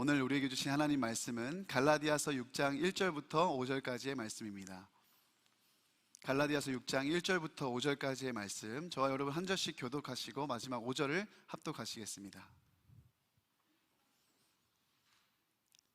오늘 우리에게 주신 하나님 말씀은 갈라디아서 6장 1절부터 5절까지의 말씀입니다. 갈라디아서 6장 1절부터 5절까지의 말씀, 저와 여러분 한 절씩 교독하시고 마지막 5절을 합독하시겠습니다.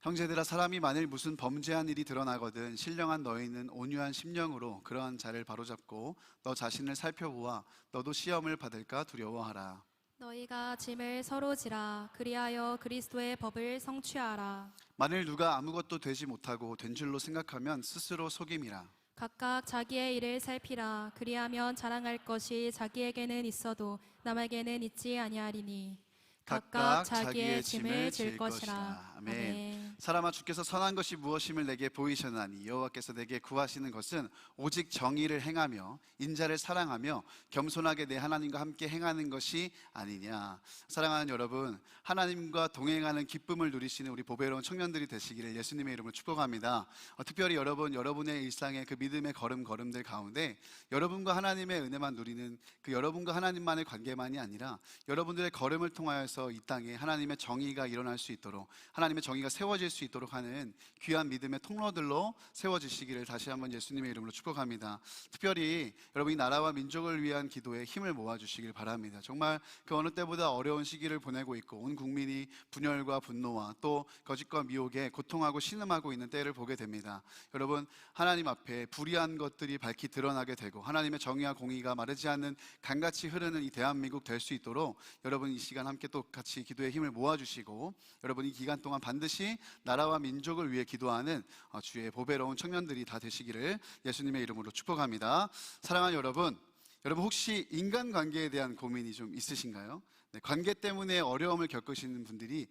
형제들아, 사람이 만일 무슨 범죄한 일이 드러나거든 신령한 너희는 온유한 심령으로 그러한 자를 바로잡고 너 자신을 살펴보아 너도 시험을 받을까 두려워하라. 너희가 짐을 서로 지라. 그리하여 그리스도의 법을 성취하라. 만일 누가 아무것도 되지 못하고 된 줄로 생각하면 스스로 속임이라. 각각 자기의 일을 살피라. 그리하면 자랑할 것이 자기에게는 있어도 남에게는 있지 아니하리니 각각 자기의 짐을 질 것이라. 아멘. 사람아, 주께서 선한 것이 무엇임을 내게 보이셨나니 여호와께서 내게 구하시는 것은 오직 정의를 행하며 인자를 사랑하며 겸손하게 내 하나님과 함께 행하는 것이 아니냐. 사랑하는 여러분, 하나님과 동행하는 기쁨을 누리시는 우리 보배로운 청년들이 되시기를 예수님의 이름으로 축복합니다. 특별히 여러분의 일상의 그 믿음의 걸음들 가운데 여러분과 하나님의 은혜만 누리는 그 여러분과 하나님만의 관계만이 아니라 여러분들의 걸음을 통하여서 이 땅에 하나님의 정의가 일어날 수 있도록, 하나님의 정의가 세워질 수 있도록 하는 귀한 믿음의 통로들로 세워지시기를 다시 한번 예수님의 이름으로 축복합니다. 특별히 여러분이 나라와 민족을 위한 기도에 힘을 모아주시길 바랍니다. 정말 그 어느 때보다 어려운 시기를 보내고 있고 온 국민이 분열과 분노와 또 거짓과 미혹에 고통하고 신음하고 있는 때를 보게 됩니다. 여러분, 하나님 앞에 불의한 것들이 밝히 드러나게 되고 하나님의 정의와 공의가 마르지 않는 강같이 흐르는 이 대한민국 될 수 있도록 여러분 이 시간 함께 또 같이 기도의 힘을 모아주시고 여러분 이 기간 동안 반드시 나라와 민족을 위해 기도하는 주의 보배로운 청년들이 다 되시기를 예수님의 이름으로 축복합니다. 사랑하는 여러분 혹시 인간관계에 대한 고민이 좀 있으신가요? 네, 관계 때문에 어려움을 겪으시는 분들이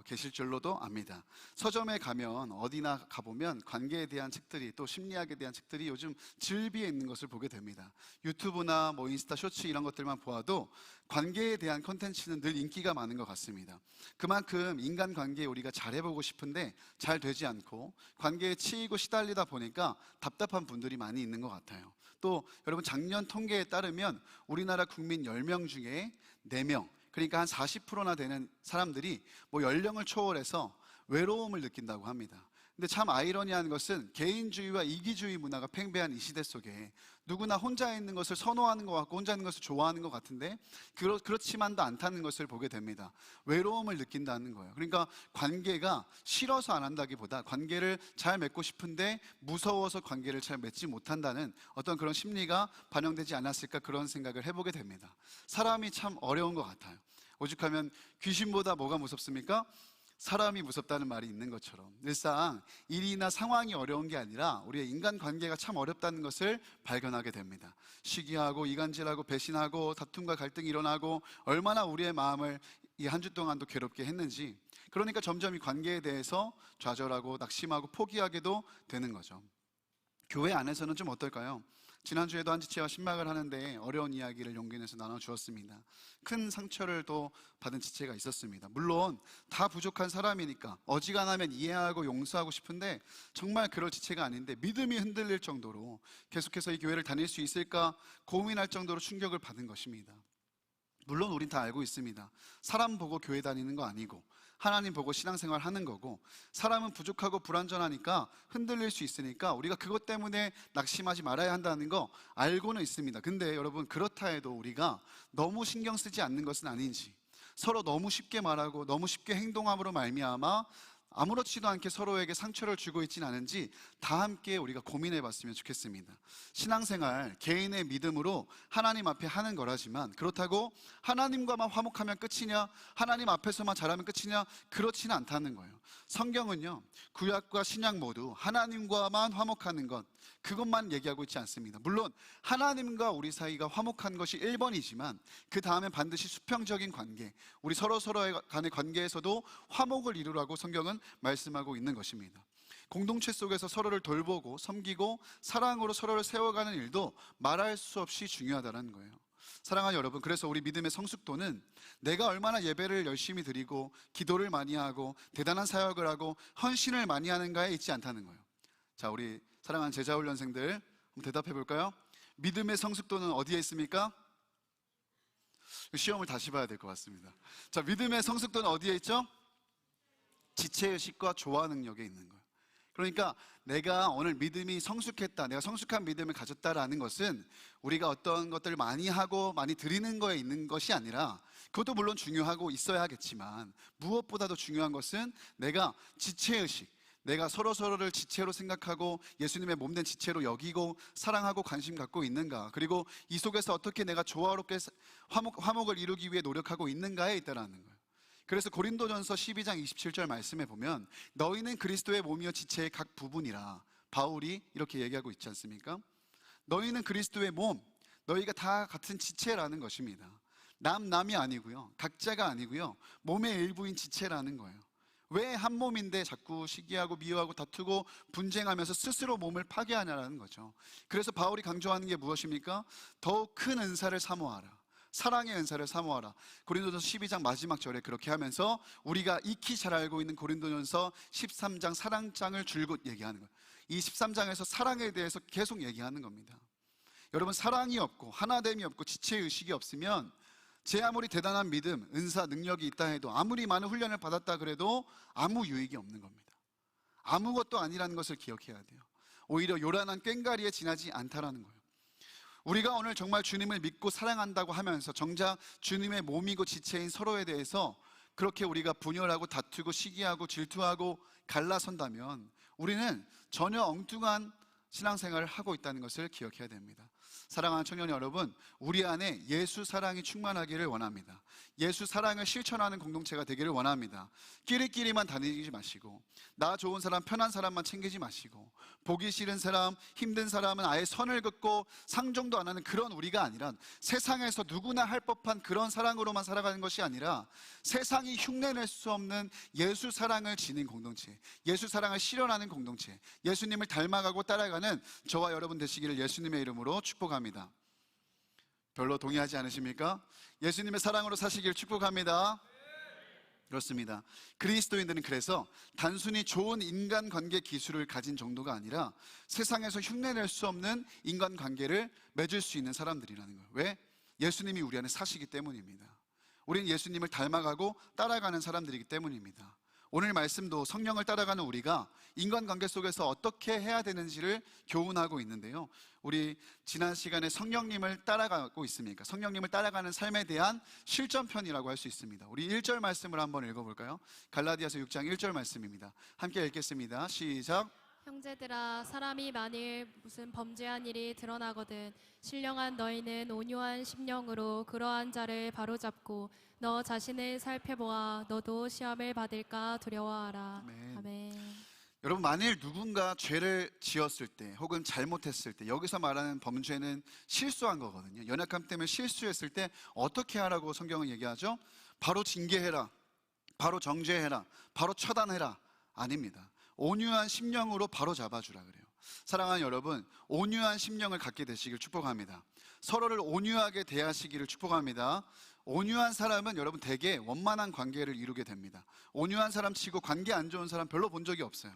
계실 줄로도 압니다. 서점에 가면 어디나 가보면 관계에 대한 책들이, 또 심리학에 대한 책들이 요즘 즐비해 있는 것을 보게 됩니다. 유튜브나 인스타 쇼츠 이런 것들만 보아도 관계에 대한 콘텐츠는 늘 인기가 많은 것 같습니다. 그만큼 인간관계에 우리가 잘해보고 싶은데 잘 되지 않고 관계에 치이고 시달리다 보니까 답답한 분들이 많이 있는 것 같아요. 또 여러분, 작년 통계에 따르면 우리나라 국민 10명 중에 4명, 그러니까 한 40%나 되는 사람들이 연령을 초월해서 외로움을 느낀다고 합니다. 근데 참 아이러니한 것은 개인주의와 이기주의 문화가 팽배한 이 시대 속에 누구나 혼자 있는 것을 선호하는 것 같고 혼자 있는 것을 좋아하는 것 같은데 그렇지만도 않다는 것을 보게 됩니다. 외로움을 느낀다는 거예요. 그러니까 관계가 싫어서 안 한다기보다 관계를 잘 맺고 싶은데 무서워서 관계를 잘 맺지 못한다는 어떤 그런 심리가 반영되지 않았을까, 그런 생각을 해보게 됩니다. 사람이 참 어려운 것 같아요. 오죽하면 귀신보다 뭐가 무섭습니까? 사람이 무섭다는 말이 있는 것처럼 늘상 일이나 상황이 어려운 게 아니라 우리의 인간관계가 참 어렵다는 것을 발견하게 됩니다. 시기하고 이간질하고 배신하고 다툼과 갈등이 일어나고 얼마나 우리의 마음을 이 한 주 동안도 괴롭게 했는지, 그러니까 점점 이 관계에 대해서 좌절하고 낙심하고 포기하게도 되는 거죠. 교회 안에서는 좀 어떨까요? 지난주에도 한지체와 신방을 하는데 어려운 이야기를 용기 내서 나눠주었습니다. 큰 상처를 또 받은 지체가 있었습니다. 물론 다 부족한 사람이니까 어지간하면 이해하고 용서하고 싶은데 정말 그럴 지체가 아닌데 믿음이 흔들릴 정도로 계속해서 이 교회를 다닐 수 있을까 고민할 정도로 충격을 받은 것입니다. 물론 우린 다 알고 있습니다. 사람 보고 교회 다니는 거 아니고 하나님 보고 신앙생활 하는 거고, 사람은 부족하고 불완전하니까 흔들릴 수 있으니까 우리가 그것 때문에 낙심하지 말아야 한다는 거 알고는 있습니다. 근데 여러분, 그렇다 해도 우리가 너무 신경 쓰지 않는 것은 아닌지, 서로 너무 쉽게 말하고 너무 쉽게 행동함으로 말미암아 아무렇지도 않게 서로에게 상처를 주고 있지는 않은지 다 함께 우리가 고민해 봤으면 좋겠습니다. 신앙생활, 개인의 믿음으로 하나님 앞에 하는 거라지만 그렇다고 하나님과만 화목하면 끝이냐, 하나님 앞에서만 잘하면 끝이냐, 그렇지는 않다는 거예요. 성경은요, 구약과 신약 모두 하나님과만 화목하는 것, 그것만 얘기하고 있지 않습니다. 물론 하나님과 우리 사이가 화목한 것이 1번이지만 그 다음엔 반드시 수평적인 관계, 우리 서로 간의 관계에서도 화목을 이루라고 성경은 말씀하고 있는 것입니다. 공동체 속에서 서로를 돌보고 섬기고 사랑으로 서로를 세워가는 일도 말할 수 없이 중요하다는 거예요. 사랑하는 여러분, 그래서 우리 믿음의 성숙도는 내가 얼마나 예배를 열심히 드리고 기도를 많이 하고 대단한 사역을 하고 헌신을 많이 하는가에 있지 않다는 거예요. 자, 우리 사랑하는 제자훈련생들 한번 대답해 볼까요? 믿음의 성숙도는 어디에 있습니까? 시험을 다시 봐야 될 것 같습니다. 자, 믿음의 성숙도는 어디에 있죠? 지체의식과 조화 능력에 있는 거예요. 그러니까 내가 오늘 믿음이 성숙했다, 내가 성숙한 믿음을 가졌다라는 것은 우리가 어떤 것들을 많이 하고 많이 드리는 거에 있는 것이 아니라, 그것도 물론 중요하고 있어야겠지만 무엇보다도 중요한 것은 내가 지체의식, 내가 서로서로를 지체로 생각하고 예수님의 몸된 지체로 여기고 사랑하고 관심 갖고 있는가, 그리고 이 속에서 어떻게 내가 조화롭게 화목을 이루기 위해 노력하고 있는가에 있다라는 거예요. 그래서 고린도전서 12장 27절 말씀에 보면 너희는 그리스도의 몸이요 지체의 각 부분이라, 바울이 이렇게 얘기하고 있지 않습니까? 너희는 그리스도의 몸, 너희가 다 같은 지체라는 것입니다. 남이 아니고요, 각자가 아니고요, 몸의 일부인 지체라는 거예요. 왜 한 몸인데 자꾸 시기하고 미워하고 다투고 분쟁하면서 스스로 몸을 파괴하냐라는 거죠. 그래서 바울이 강조하는 게 무엇입니까? 더욱 큰 은사를 사모하라, 사랑의 은사를 사모하라. 고린도전서 12장 마지막 절에 그렇게 하면서 우리가 익히 잘 알고 있는 고린도전서 13장 사랑장을 줄곧 얘기하는 거예요. 이 13장에서 사랑에 대해서 계속 얘기하는 겁니다. 여러분, 사랑이 없고 하나됨이 없고 지체의식이 없으면 제 아무리 대단한 믿음, 은사, 능력이 있다 해도, 아무리 많은 훈련을 받았다 그래도 아무 유익이 없는 겁니다. 아무것도 아니라는 것을 기억해야 돼요. 오히려 요란한 꽹가리에 지나지 않다라는 거예요. 우리가 오늘 정말 주님을 믿고 사랑한다고 하면서 정작 주님의 몸이고 지체인 서로에 대해서 그렇게 우리가 분열하고 다투고 시기하고 질투하고 갈라선다면 우리는 전혀 엉뚱한 신앙생활을 하고 있다는 것을 기억해야 됩니다. 사랑하는 청년 여러분, 우리 안에 예수 사랑이 충만하기를 원합니다. 예수 사랑을 실천하는 공동체가 되기를 원합니다. 끼리끼리만 다니지 마시고, 나 좋은 사람, 편한 사람만 챙기지 마시고, 보기 싫은 사람, 힘든 사람은 아예 선을 긋고 상종도 안 하는 그런 우리가 아니라, 세상에서 누구나 할 법한 그런 사랑으로만 살아가는 것이 아니라 세상이 흉내낼 수 없는 예수 사랑을 지닌 공동체, 예수 사랑을 실현하는 공동체, 예수님을 닮아가고 따라가는 저와 여러분 되시기를 예수님의 이름으로 축복합니다. 별로 동의하지 않으십니까? 예수님의 사랑으로 사시길 축복합니다. 그렇습니다. 그리스도인들은 그래서 단순히 좋은 인간관계 기술을 가진 정도가 아니라 세상에서 흉내낼 수 없는 인간관계를 맺을 수 있는 사람들이라는 거예요. 왜? 예수님이 우리 안에 사시기 때문입니다. 우리는 예수님을 닮아가고 따라가는 사람들이기 때문입니다. 오늘 말씀도 성령을 따라가는 우리가 인간관계 속에서 어떻게 해야 되는지를 교훈하고 있는데요, 우리 지난 시간에 성령님을 따라가고 있습니까? 성령님을 따라가는 삶에 대한 실전편이라고 할 수 있습니다. 우리 1절 말씀을 한번 읽어볼까요? 갈라디아서 6장 1절 말씀입니다. 함께 읽겠습니다. 시작. 형제들아, 사람이 만일 무슨 범죄한 일이 드러나거든 신령한 너희는 온유한 심령으로 그러한 자를 바로잡고 너 자신을 살펴보아 너도 시험을 받을까 두려워하라. 아멘. 아멘. 여러분, 만일 누군가 죄를 지었을 때 혹은 잘못했을 때, 여기서 말하는 범죄는 실수한 거거든요. 연약함 때문에 실수했을 때 어떻게 하라고 성경은 얘기하죠? 바로 징계해라, 바로 정죄해라, 바로 처단해라. 아닙니다. 온유한 심령으로 바로 잡아주라 그래요. 사랑하는 여러분, 온유한 심령을 갖게 되시길 축복합니다. 서로를 온유하게 대하시기를 축복합니다. 온유한 사람은 여러분 대개 원만한 관계를 이루게 됩니다. 온유한 사람 치고 관계 안 좋은 사람 별로 본 적이 없어요.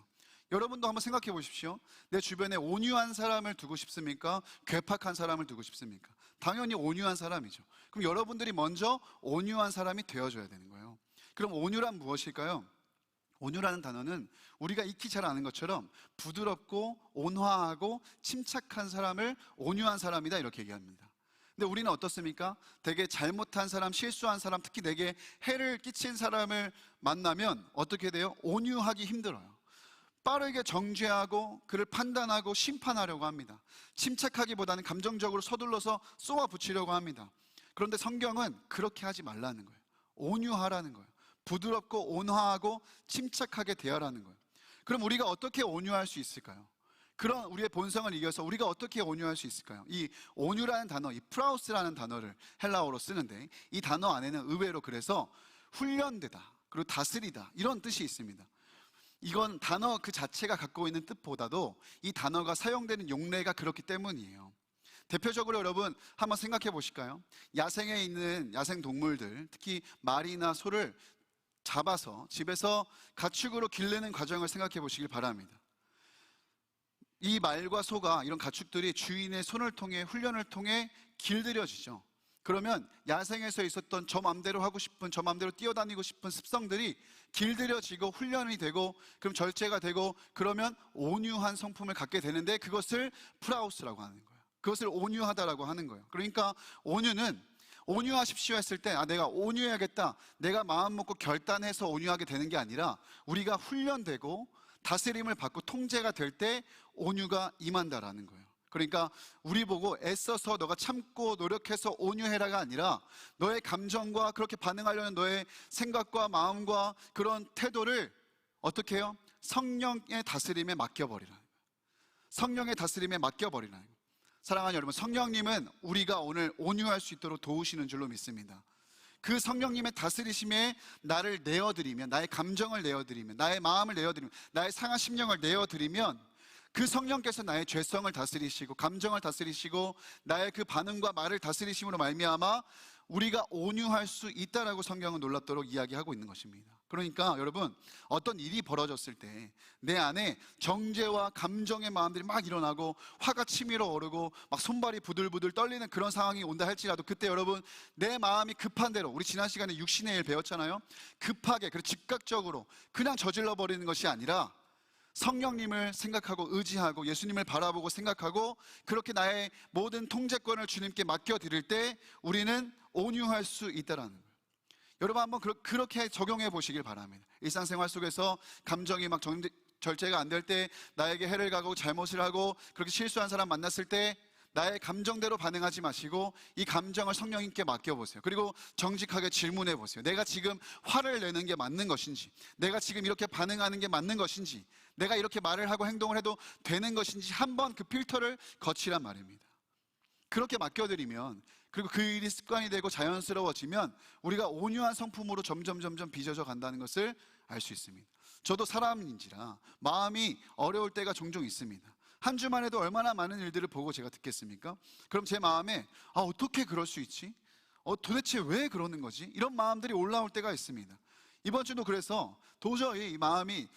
여러분도 한번 생각해 보십시오. 내 주변에 온유한 사람을 두고 싶습니까? 괴팍한 사람을 두고 싶습니까? 당연히 온유한 사람이죠. 그럼 여러분들이 먼저 온유한 사람이 되어줘야 되는 거예요. 그럼 온유란 무엇일까요? 온유라는 단어는 우리가 익히 잘 아는 것처럼 부드럽고 온화하고 침착한 사람을 온유한 사람이다 이렇게 얘기합니다. 근데 우리는 어떻습니까? 되게 잘못한 사람, 실수한 사람, 특히 내게 해를 끼친 사람을 만나면 어떻게 돼요? 온유하기 힘들어요. 빠르게 정죄하고 그를 판단하고 심판하려고 합니다. 침착하기보다는 감정적으로 서둘러서 쏘아붙이려고 합니다. 그런데 성경은 그렇게 하지 말라는 거예요. 온유하라는 거예요. 부드럽고 온화하고 침착하게 대하라는 거예요. 그럼 우리가 어떻게 온유할 수 있을까요? 그런 우리의 본성을 이겨서 우리가 어떻게 온유할 수 있을까요? 이 온유라는 단어, 이 프라우스라는 단어를 헬라어로 쓰는데 이 단어 안에는 의외로 그래서 훈련되다, 그리고 다스리다 이런 뜻이 있습니다. 이건 단어 그 자체가 갖고 있는 뜻보다도 이 단어가 사용되는 용례가 그렇기 때문이에요. 대표적으로 여러분 한번 생각해 보실까요? 야생에 있는 야생 동물들, 특히 말이나 소를 잡아서 집에서 가축으로 기르는 과정을 생각해 보시길 바랍니다. 이 말과 소가, 이런 가축들이 주인의 손을 통해 훈련을 통해 길들여지죠. 그러면 야생에서 있었던 저 맘대로 하고 싶은, 저 맘대로 뛰어다니고 싶은 습성들이 길들여지고 훈련이 되고 그럼 절제가 되고 그러면 온유한 성품을 갖게 되는데 그것을 프라우스라고 하는 거예요. 그것을 온유하다라고 하는 거예요. 그러니까 온유는 온유하십시오 했을 때 내가 온유해야겠다, 내가 마음 먹고 결단해서 온유하게 되는 게 아니라 우리가 훈련되고 다스림을 받고 통제가 될 때 온유가 임한다라는 거예요. 그러니까 우리 보고 애써서 너가 참고 노력해서 온유해라가 아니라 너의 감정과 그렇게 반응하려는 너의 생각과 마음과 그런 태도를 어떻게 해요? 성령의 다스림에 맡겨버리라는 거예요. 성령의 다스림에 맡겨버리라는 거예요. 사랑하는 여러분, 성령님은 우리가 오늘 온유할 수 있도록 도우시는 줄로 믿습니다. 그 성령님의 다스리심에 나를 내어드리면, 나의 감정을 내어드리면, 나의 마음을 내어드리면, 나의 상한 심령을 내어드리면 그 성령께서 나의 죄성을 다스리시고 감정을 다스리시고 나의 그 반응과 말을 다스리심으로 말미암아 우리가 온유할 수 있다라고 성경은 놀랍도록 이야기하고 있는 것입니다. 그러니까 여러분, 어떤 일이 벌어졌을 때 내 안에 정죄와 감정의 마음들이 막 일어나고 화가 치밀어 오르고 막 손발이 부들부들 떨리는 그런 상황이 온다 할지라도 그때 여러분, 내 마음이 급한 대로, 우리 지난 시간에 육신의 일 배웠잖아요. 급하게, 그리고 즉각적으로 그냥 저질러 버리는 것이 아니라 성령님을 생각하고 의지하고 예수님을 바라보고 생각하고 그렇게 나의 모든 통제권을 주님께 맡겨드릴 때 우리는 온유할 수 있다라는 거예요. 여러분 한번 그렇게 적용해 보시길 바랍니다. 일상생활 속에서 감정이 막 절제가 안 될 때, 나에게 해를 가고 잘못을 하고 그렇게 실수한 사람 만났을 때 나의 감정대로 반응하지 마시고 이 감정을 성령님께 맡겨보세요. 그리고 정직하게 질문해 보세요. 내가 지금 화를 내는 게 맞는 것인지, 내가 지금 이렇게 반응하는 게 맞는 것인지, 내가 이렇게 말을 하고 행동을 해도 되는 것인지 한번 그 필터를 거치란 말입니다. 그렇게 맡겨드리면, 그리고 그 일이 습관이 되고 자연스러워지면 우리가 온유한 성품으로 점점 빚어져 간다는 것을 알 수 있습니다. 저도 사람인지라 마음이 어려울 때가 종종 있습니다. 한 주만 해도 얼마나 많은 일들을 보고 제가 듣겠습니까? 그럼 제 마음에 어떻게 그럴 수 있지? 도대체 왜 그러는 거지? 이런 마음들이 올라올 때가 있습니다. 이번 주도 그래서 도저히 이 마음이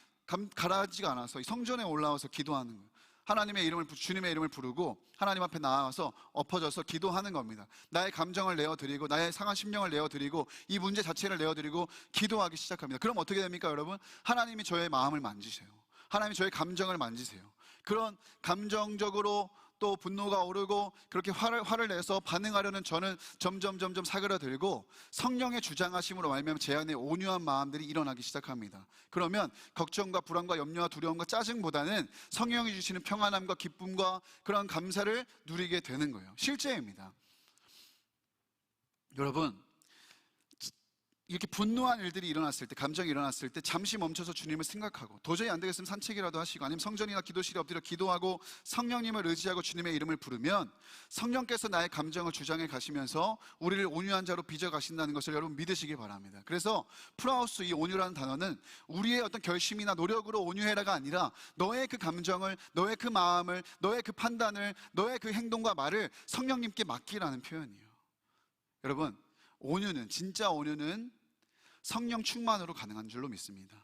가라앉지가 않아서 이 성전에 올라와서 기도하는 거예요. 하나님의 이름을, 주님의 이름을 부르고 하나님 앞에 나와서 엎어져서 기도하는 겁니다. 나의 감정을 내어드리고 나의 상한 심령을 내어드리고 이 문제 자체를 내어드리고 기도하기 시작합니다. 그럼 어떻게 됩니까 여러분? 하나님이 저의 마음을 만지세요. 하나님이 저의 감정을 만지세요. 그런 감정적으로 또 분노가 오르고 그렇게 화를 내서 반응하려는 저는 점점 사그라들고 성령의 주장하심으로 말미암아 제 안에 온유한 마음들이 일어나기 시작합니다. 그러면 걱정과 불안과 염려와 두려움과 짜증보다는 성령이 주시는 평안함과 기쁨과 그런 감사를 누리게 되는 거예요. 실제입니다. 여러분, 이렇게 분노한 일들이 일어났을 때, 감정이 일어났을 때 잠시 멈춰서 주님을 생각하고 도저히 안 되겠으면 산책이라도 하시고 아니면 성전이나 기도실에 엎드려 기도하고 성령님을 의지하고 주님의 이름을 부르면 성령께서 나의 감정을 주장해 가시면서 우리를 온유한 자로 빚어 가신다는 것을 여러분 믿으시기 바랍니다. 그래서 프라우스, 이 온유라는 단어는 우리의 어떤 결심이나 노력으로 온유해라가 아니라 너의 그 감정을, 너의 그 마음을, 너의 그 판단을, 너의 그 행동과 말을 성령님께 맡기라는 표현이에요. 여러분, 온유는, 진짜 온유는 성령 충만으로 가능한 줄로 믿습니다.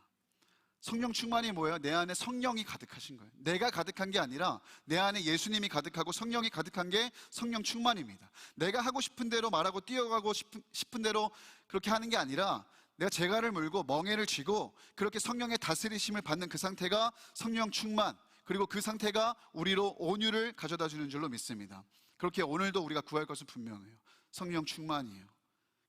성령 충만이 뭐예요? 내 안에 성령이 가득하신 거예요. 내가 가득한 게 아니라 내 안에 예수님이 가득하고 성령이 가득한 게 성령 충만입니다. 내가 하고 싶은 대로 말하고 뛰어가고 싶은 대로 그렇게 하는 게 아니라 내가 재갈을 물고 멍에를 쥐고 그렇게 성령의 다스리심을 받는 그 상태가 성령 충만, 그리고 그 상태가 우리로 온유를 가져다 주는 줄로 믿습니다. 그렇게 오늘도 우리가 구할 것은 분명해요. 성령 충만이에요.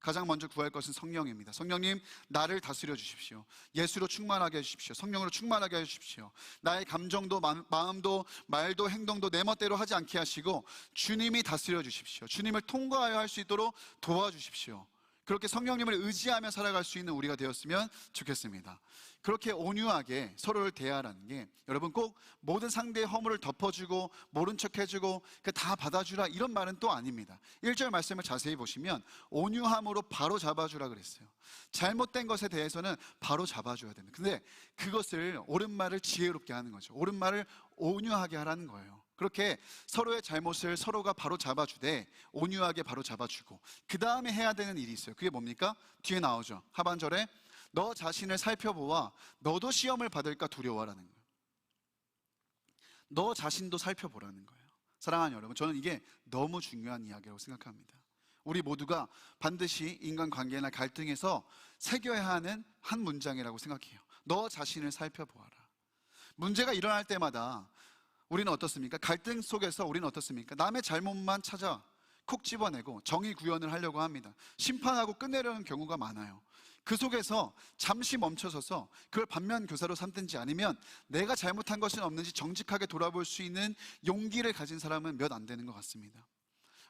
가장 먼저 구할 것은 성령입니다. 성령님, 나를 다스려 주십시오. 예수로 충만하게 해주십시오. 성령으로 충만하게 해주십시오. 나의 감정도 마음도 말도 행동도 내 멋대로 하지 않게 하시고 주님이 다스려 주십시오. 주님을 통과하여 할 수 있도록 도와주십시오. 그렇게 성령님을 의지하며 살아갈 수 있는 우리가 되었으면 좋겠습니다. 그렇게 온유하게 서로를 대하라는 게 여러분 꼭 모든 상대의 허물을 덮어주고 모른 척 해주고 다 받아주라 이런 말은 또 아닙니다. 1절 말씀을 자세히 보시면 온유함으로 바로 잡아주라 그랬어요. 잘못된 것에 대해서는 바로 잡아줘야 됩니다. 근데 그것을, 옳은 말을 지혜롭게 하는 거죠. 옳은 말을 온유하게 하라는 거예요. 그렇게 서로의 잘못을 서로가 바로 잡아주되 온유하게 바로 잡아주고 그 다음에 해야 되는 일이 있어요. 그게 뭡니까? 뒤에 나오죠. 하반절에 너 자신을 살펴보아 너도 시험을 받을까 두려워라는 거예요. 너 자신도 살펴보라는 거예요. 사랑하는 여러분, 저는 이게 너무 중요한 이야기라고 생각합니다. 우리 모두가 반드시 인간관계나 갈등에서 새겨야 하는 한 문장이라고 생각해요. 너 자신을 살펴보아라. 문제가 일어날 때마다 우리는 어떻습니까? 갈등 속에서 우리는 어떻습니까? 남의 잘못만 찾아 콕 집어내고 정의 구현을 하려고 합니다. 심판하고 끝내려는 경우가 많아요. 그 속에서 잠시 멈춰서서 그걸 반면교사로 삼든지 아니면 내가 잘못한 것은 없는지 정직하게 돌아볼 수 있는 용기를 가진 사람은 몇 안 되는 것 같습니다.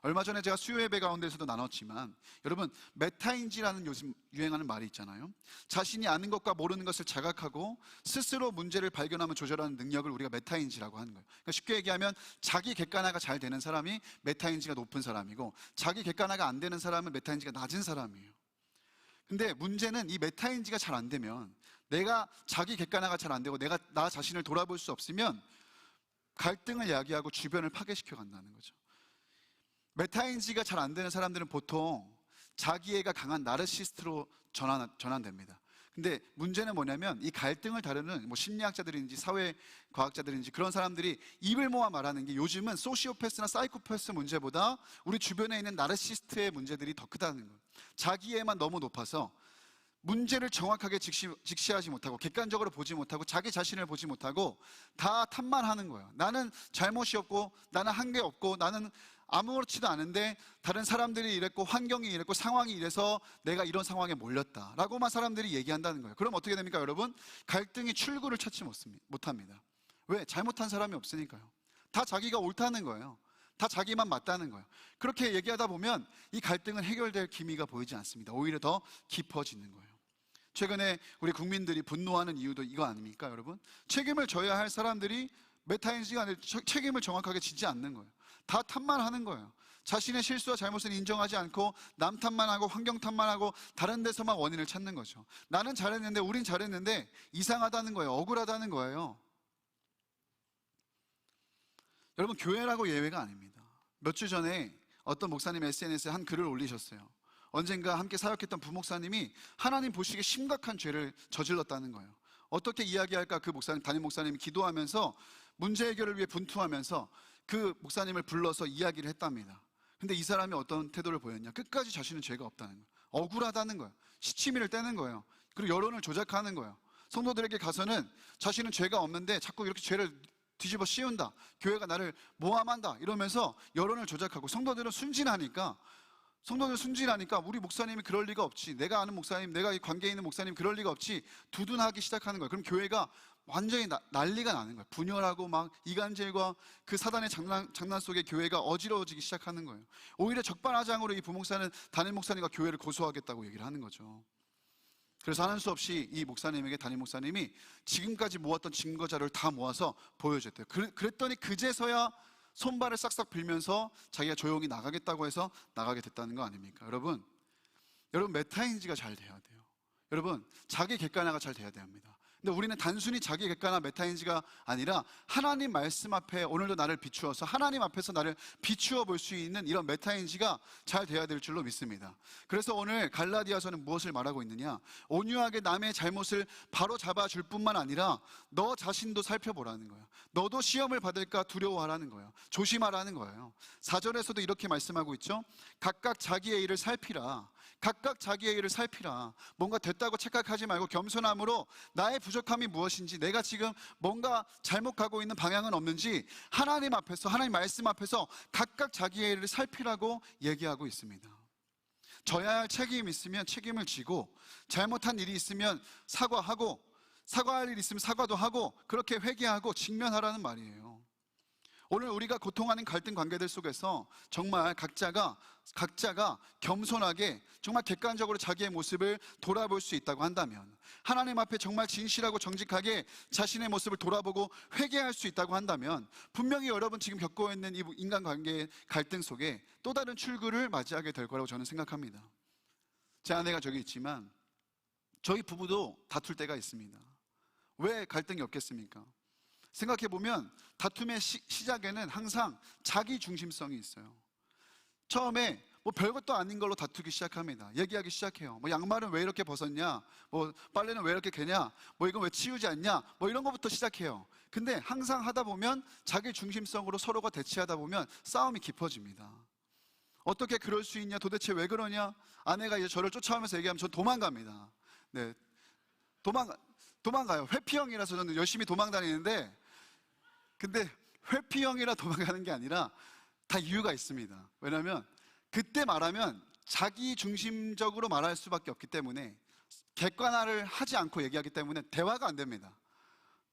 얼마 전에 제가 수요 예배 가운데서도 나눴지만 여러분, 메타인지라는 요즘 유행하는 말이 있잖아요. 자신이 아는 것과 모르는 것을 자각하고 스스로 문제를 발견하면 조절하는 능력을 우리가 메타인지라고 하는 거예요. 그러니까 쉽게 얘기하면 자기 객관화가 잘 되는 사람이 메타인지가 높은 사람이고, 자기 객관화가 안 되는 사람은 메타인지가 낮은 사람이에요. 근데 문제는 이 메타인지가 잘 안 되면, 내가 자기 객관화가 잘 안 되고 내가 나 자신을 돌아볼 수 없으면 갈등을 야기하고 주변을 파괴시켜 간다는 거죠. 메타인지가 잘 안 되는 사람들은 보통 자기애가 강한 나르시스트로 전환됩니다. 근데 문제는 뭐냐면, 이 갈등을 다루는 심리학자들인지 사회과학자들인지 그런 사람들이 입을 모아 말하는 게, 요즘은 소시오패스나 사이코패스 문제보다 우리 주변에 있는 나르시스트의 문제들이 더 크다는 거예요. 자기애만 너무 높아서 문제를 정확하게 직시하지 못하고, 객관적으로 보지 못하고, 자기 자신을 보지 못하고 다 탓만 하는 거예요. 나는 잘못이 없고, 나는 한 게 없고, 나는 아무렇지도 않은데 다른 사람들이 이랬고, 환경이 이랬고, 상황이 이래서 내가 이런 상황에 몰렸다 라고만 사람들이 얘기한다는 거예요. 그럼 어떻게 됩니까 여러분? 갈등이 출구를 찾지 못합니다. 왜? 잘못한 사람이 없으니까요. 다 자기가 옳다는 거예요. 다 자기만 맞다는 거예요. 그렇게 얘기하다 보면 이 갈등은 해결될 기미가 보이지 않습니다. 오히려 더 깊어지는 거예요. 최근에 우리 국민들이 분노하는 이유도 이거 아닙니까 여러분? 책임을 져야 할 사람들이 메타인지가 아니라 책임을 정확하게 지지 않는 거예요. 다 탓만 하는 거예요. 자신의 실수와 잘못을 인정하지 않고 남 탓만 하고 환경 탓만 하고 다른 데서만 원인을 찾는 거죠. 나는 잘했는데, 우린 잘했는데 이상하다는 거예요. 억울하다는 거예요. 여러분, 교회라고 예외가 아닙니다. 몇 주 전에 어떤 목사님 SNS에 한 글을 올리셨어요. 언젠가 함께 사역했던 부목사님이 하나님 보시기에 심각한 죄를 저질렀다는 거예요. 어떻게 이야기할까? 그 목사님, 담임 목사님이 기도하면서 문제 해결을 위해 분투하면서 그 목사님을 불러서 이야기를 했답니다. 근데 이 사람이 어떤 태도를 보였냐? 끝까지 자신은 죄가 없다는 거예요. 억울하다는 거예요. 시치미를 떼는 거예요. 그리고 여론을 조작하는 거예요. 성도들에게 가서는 자신은 죄가 없는데 자꾸 이렇게 죄를 뒤집어 씌운다, 교회가 나를 모함한다 이러면서 여론을 조작하고, 성도들은 순진하니까 우리 목사님이 그럴 리가 없지, 내가 아는 목사님, 내가 이 관계에 있는 목사님 그럴 리가 없지 두둔하기 시작하는 거예요. 그럼 교회가 완전히 난리가 나는 거예요. 분열하고 막 이간질과 그 사단의 장난 속에 교회가 어지러워지기 시작하는 거예요. 오히려 적반하장으로 이 부목사는 담임 목사님과 교회를 고소하겠다고 얘기를 하는 거죠. 그래서 하는 수 없이 이 목사님에게 담임 목사님이 지금까지 모았던 증거 자료를 다 모아서 보여줬대요. 그랬더니 그제서야 손발을 싹싹 빌면서 자기가 조용히 나가겠다고 해서 나가게 됐다는 거 아닙니까? 여러분 메타인지가 잘 돼야 돼요. 여러분, 자기 객관화가 잘 돼야 됩니다. 근데 우리는 단순히 자기 객관화 메타인지가 아니라 하나님 말씀 앞에 오늘도 나를 비추어서 하나님 앞에서 나를 비추어 볼 수 있는 이런 메타인지가 잘 돼야 될 줄로 믿습니다. 그래서 오늘 갈라디아서는 무엇을 말하고 있느냐? 온유하게 남의 잘못을 바로 잡아줄 뿐만 아니라 너 자신도 살펴보라는 거예요. 너도 시험을 받을까 두려워하라는 거예요. 조심하라는 거예요. 4절에서도 이렇게 말씀하고 있죠. 각각 자기의 일을 살피라. 각각 자기의 일을 살피라. 뭔가 됐다고 착각하지 말고 겸손함으로 나의 부족함이 무엇인지, 내가 지금 뭔가 잘못 가고 있는 방향은 없는지 하나님 앞에서, 하나님 말씀 앞에서 각각 자기의 일을 살피라고 얘기하고 있습니다. 져야 할 책임이 있으면 책임을 지고, 잘못한 일이 있으면 사과하고, 사과할 일이 있으면 사과도 하고, 그렇게 회개하고 직면하라는 말이에요. 오늘 우리가 고통하는 갈등 관계들 속에서 정말 각자가 겸손하게 정말 객관적으로 자기의 모습을 돌아볼 수 있다고 한다면, 하나님 앞에 정말 진실하고 정직하게 자신의 모습을 돌아보고 회개할 수 있다고 한다면, 분명히 여러분 지금 겪고 있는 이 인간관계의 갈등 속에 또 다른 출구를 맞이하게 될 거라고 저는 생각합니다. 제 아내가 저기 있지만 저희 부부도 다툴 때가 있습니다. 왜 갈등이 없겠습니까? 생각해보면 다툼의 시작에는 항상 자기 중심성이 있어요. 처음에 별것도 아닌 걸로 다투기 시작합니다. 얘기하기 시작해요. 양말은 왜 이렇게 벗었냐, 빨래는 왜 이렇게 개냐, 이건 왜 치우지 않냐, 이런 것부터 시작해요. 근데 항상 하다 보면 자기 중심성으로 서로가 대치하다 보면 싸움이 깊어집니다. 어떻게 그럴 수 있냐? 도대체 왜 그러냐? 아내가 이제 저를 쫓아오면서 얘기하면 전 도망갑니다. 네, 도망가요. 회피형이라서 저는 열심히 도망다니는데, 근데 회피형이라 도망가는 게 아니라 다 이유가 있습니다. 왜냐하면 그때 말하면 자기 중심적으로 말할 수밖에 없기 때문에, 객관화를 하지 않고 얘기하기 때문에 대화가 안 됩니다.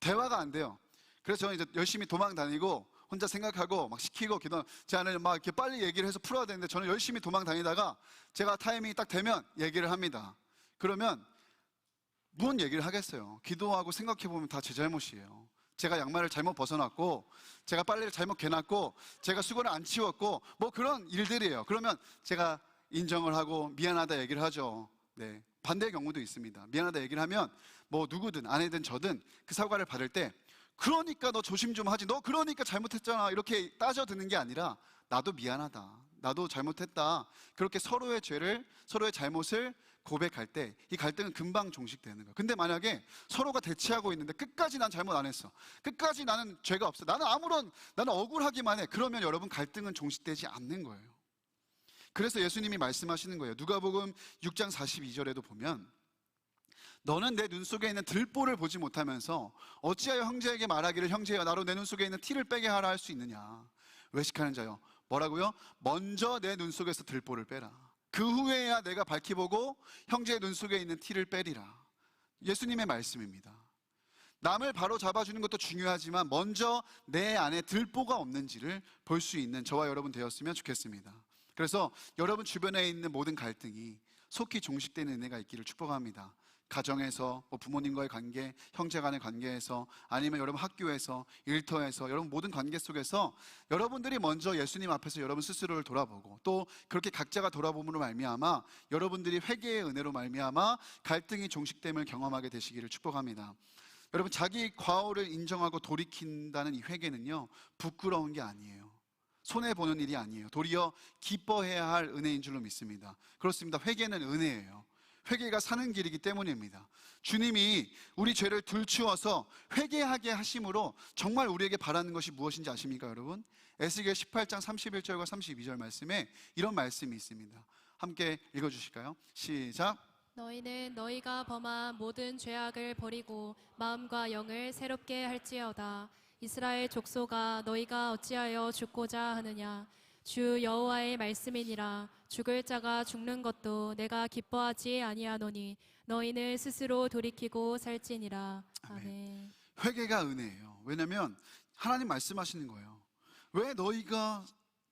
대화가 안 돼요. 그래서 저는 이제 열심히 도망다니고 혼자 생각하고 막 시키고 제 아내는 막 이렇게 빨리 얘기를 해서 풀어야 되는데, 저는 열심히 도망다니다가 제가 타이밍이 딱 되면 얘기를 합니다. 그러면 무슨 얘기를 하겠어요? 기도하고 생각해보면 다 제 잘못이에요. 제가 양말을 잘못 벗어놨고, 제가 빨래를 잘못 개놨고, 제가 수건을 안 치웠고, 뭐 그런 일들이에요. 그러면 제가 인정을 하고 미안하다 얘기를 하죠. 네, 반대의 경우도 있습니다. 미안하다 얘기를 하면 뭐 누구든 아내든 저든 그 사과를 받을 때, 그러니까 너 조심 좀 하지, 너 그러니까 잘못했잖아, 이렇게 따져드는 게 아니라 나도 미안하다, 나도 잘못했다, 그렇게 서로의 죄를, 서로의 잘못을 고백할 때 이 갈등은 금방 종식되는 거예요. 근데 만약에 서로가 대치하고 있는데 끝까지 난 잘못 안 했어, 끝까지 나는 죄가 없어, 나는 억울하기만 해, 그러면 여러분 갈등은 종식되지 않는 거예요. 그래서 예수님이 말씀하시는 거예요. 누가복음 6장 42절에도 보면, 너는 내 눈 속에 있는 들보를 보지 못하면서 어찌하여 형제에게 말하기를 형제여 나로 내 눈 속에 있는 티를 빼게 하라 할 수 있느냐. 외식하는 자여, 뭐라고요? 먼저 내 눈 속에서 들보를 빼라. 그 후에야 내가 밝히 보고 형제의 눈 속에 있는 티를 빼리라. 예수님의 말씀입니다. 남을 바로 잡아주는 것도 중요하지만 먼저 내 안에 들보가 없는지를 볼 수 있는 저와 여러분 되었으면 좋겠습니다. 그래서 여러분 주변에 있는 모든 갈등이 속히 종식되는 은혜가 있기를 축복합니다. 가정에서, 부모님과의 관계, 형제 간의 관계에서, 아니면 여러분 학교에서, 일터에서, 여러분 모든 관계 속에서 여러분들이 먼저 예수님 앞에서 여러분 스스로를 돌아보고, 또 그렇게 각자가 돌아봄으로 말미암아 여러분들이 회개의 은혜로 말미암아 갈등이 종식됨을 경험하게 되시기를 축복합니다. 여러분, 자기 과오를 인정하고 돌이킨다는 이 회개는요, 부끄러운 게 아니에요. 손해보는 일이 아니에요. 도리어 기뻐해야 할 은혜인 줄로 믿습니다. 그렇습니다. 회개는 은혜예요. 회개가 사는 길이기 때문입니다. 주님이 우리 죄를 들추어서 회개하게 하심으로 정말 우리에게 바라는 것이 무엇인지 아십니까, 여러분? 에스겔 18장 31절과 32절 말씀에 이런 말씀이 있습니다. 함께 읽어주실까요? 시작. 너희는 너희가 범한 모든 죄악을 버리고 마음과 영을 새롭게 할지어다. 이스라엘 족속아, 너희가 어찌하여 죽고자 하느냐? 주 여호와의 말씀이니라. 죽을 자가 죽는 것도 내가 기뻐하지 아니하노니 너희는 스스로 돌이키고 살지니라. 아멘. 회개가 은혜예요. 왜냐하면 하나님 말씀하시는 거예요. 왜 너희가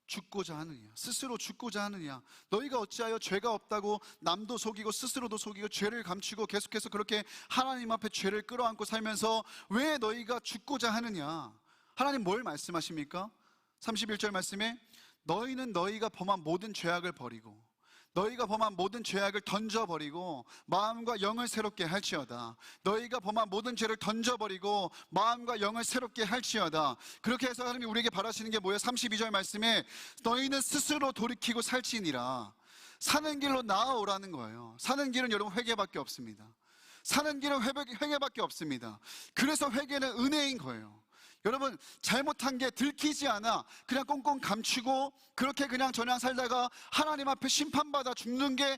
죽고자 하느냐? 스스로 죽고자 하느냐? 너희가 어찌하여 죄가 없다고 남도 속이고 스스로도 속이고 죄를 감추고 계속해서 그렇게 하나님 앞에 죄를 끌어안고 살면서 왜 너희가 죽고자 하느냐? 하나님 뭘 말씀하십니까? 31절 말씀에 너희는 너희가 범한 모든 죄악을 버리고, 너희가 범한 모든 죄악을 던져버리고 마음과 영을 새롭게 할지어다. 너희가 범한 모든 죄를 던져버리고 마음과 영을 새롭게 할지어다. 그렇게 해서 하나님이 우리에게 바라시는 게 뭐예요? 32절 말씀에 너희는 스스로 돌이키고 살지니라. 사는 길로 나아오라는 거예요. 사는 길은 여러분 회개밖에 없습니다. 사는 길은 회개밖에 없습니다. 그래서 회개는 은혜인 거예요. 여러분, 잘못한 게 들키지 않아 그냥 꽁꽁 감추고 그렇게 그냥 저냥 살다가 하나님 앞에 심판받아 죽는 게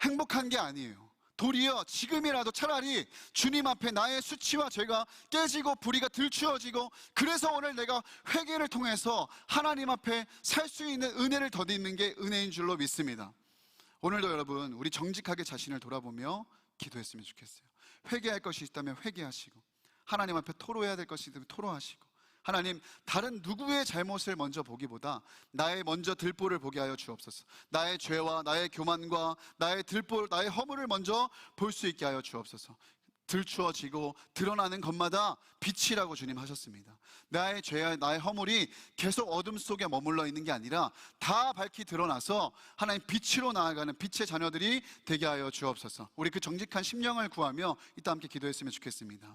행복한 게 아니에요. 도리어 지금이라도 차라리 주님 앞에 나의 수치와 죄가 깨지고 불의가 들추어지고, 그래서 오늘 내가 회개를 통해서 하나님 앞에 살 수 있는 은혜를 덧입는 게 은혜인 줄로 믿습니다. 오늘도 여러분, 우리 정직하게 자신을 돌아보며 기도했으면 좋겠어요. 회개할 것이 있다면 회개하시고, 하나님 앞에 토로해야 될 것이 있으면 토로하시고, 하나님, 다른 누구의 잘못을 먼저 보기보다 나의 먼저 들보를 보게 하여 주옵소서. 나의 죄와 나의 교만과 나의 들보, 나의 허물을 먼저 볼 수 있게 하여 주옵소서. 들추어지고 드러나는 것마다 빛이라고 주님 하셨습니다. 나의 죄와 나의 허물이 계속 어둠 속에 머물러 있는 게 아니라 다 밝히 드러나서 하나님 빛으로 나아가는 빛의 자녀들이 되게 하여 주옵소서. 우리 그 정직한 심령을 구하며 이따 함께 기도했으면 좋겠습니다.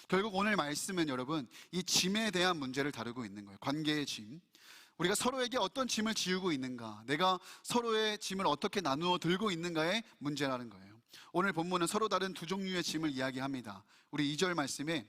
결국 오늘 말씀은 여러분, 이 짐에 대한 문제를 다루고 있는 거예요. 관계의 짐. 우리가 서로에게 어떤 짐을 지우고 있는가, 내가 서로의 짐을 어떻게 나누어 들고 있는가의 문제라는 거예요. 오늘 본문은 서로 다른 두 종류의 짐을 이야기합니다. 우리 2절 말씀에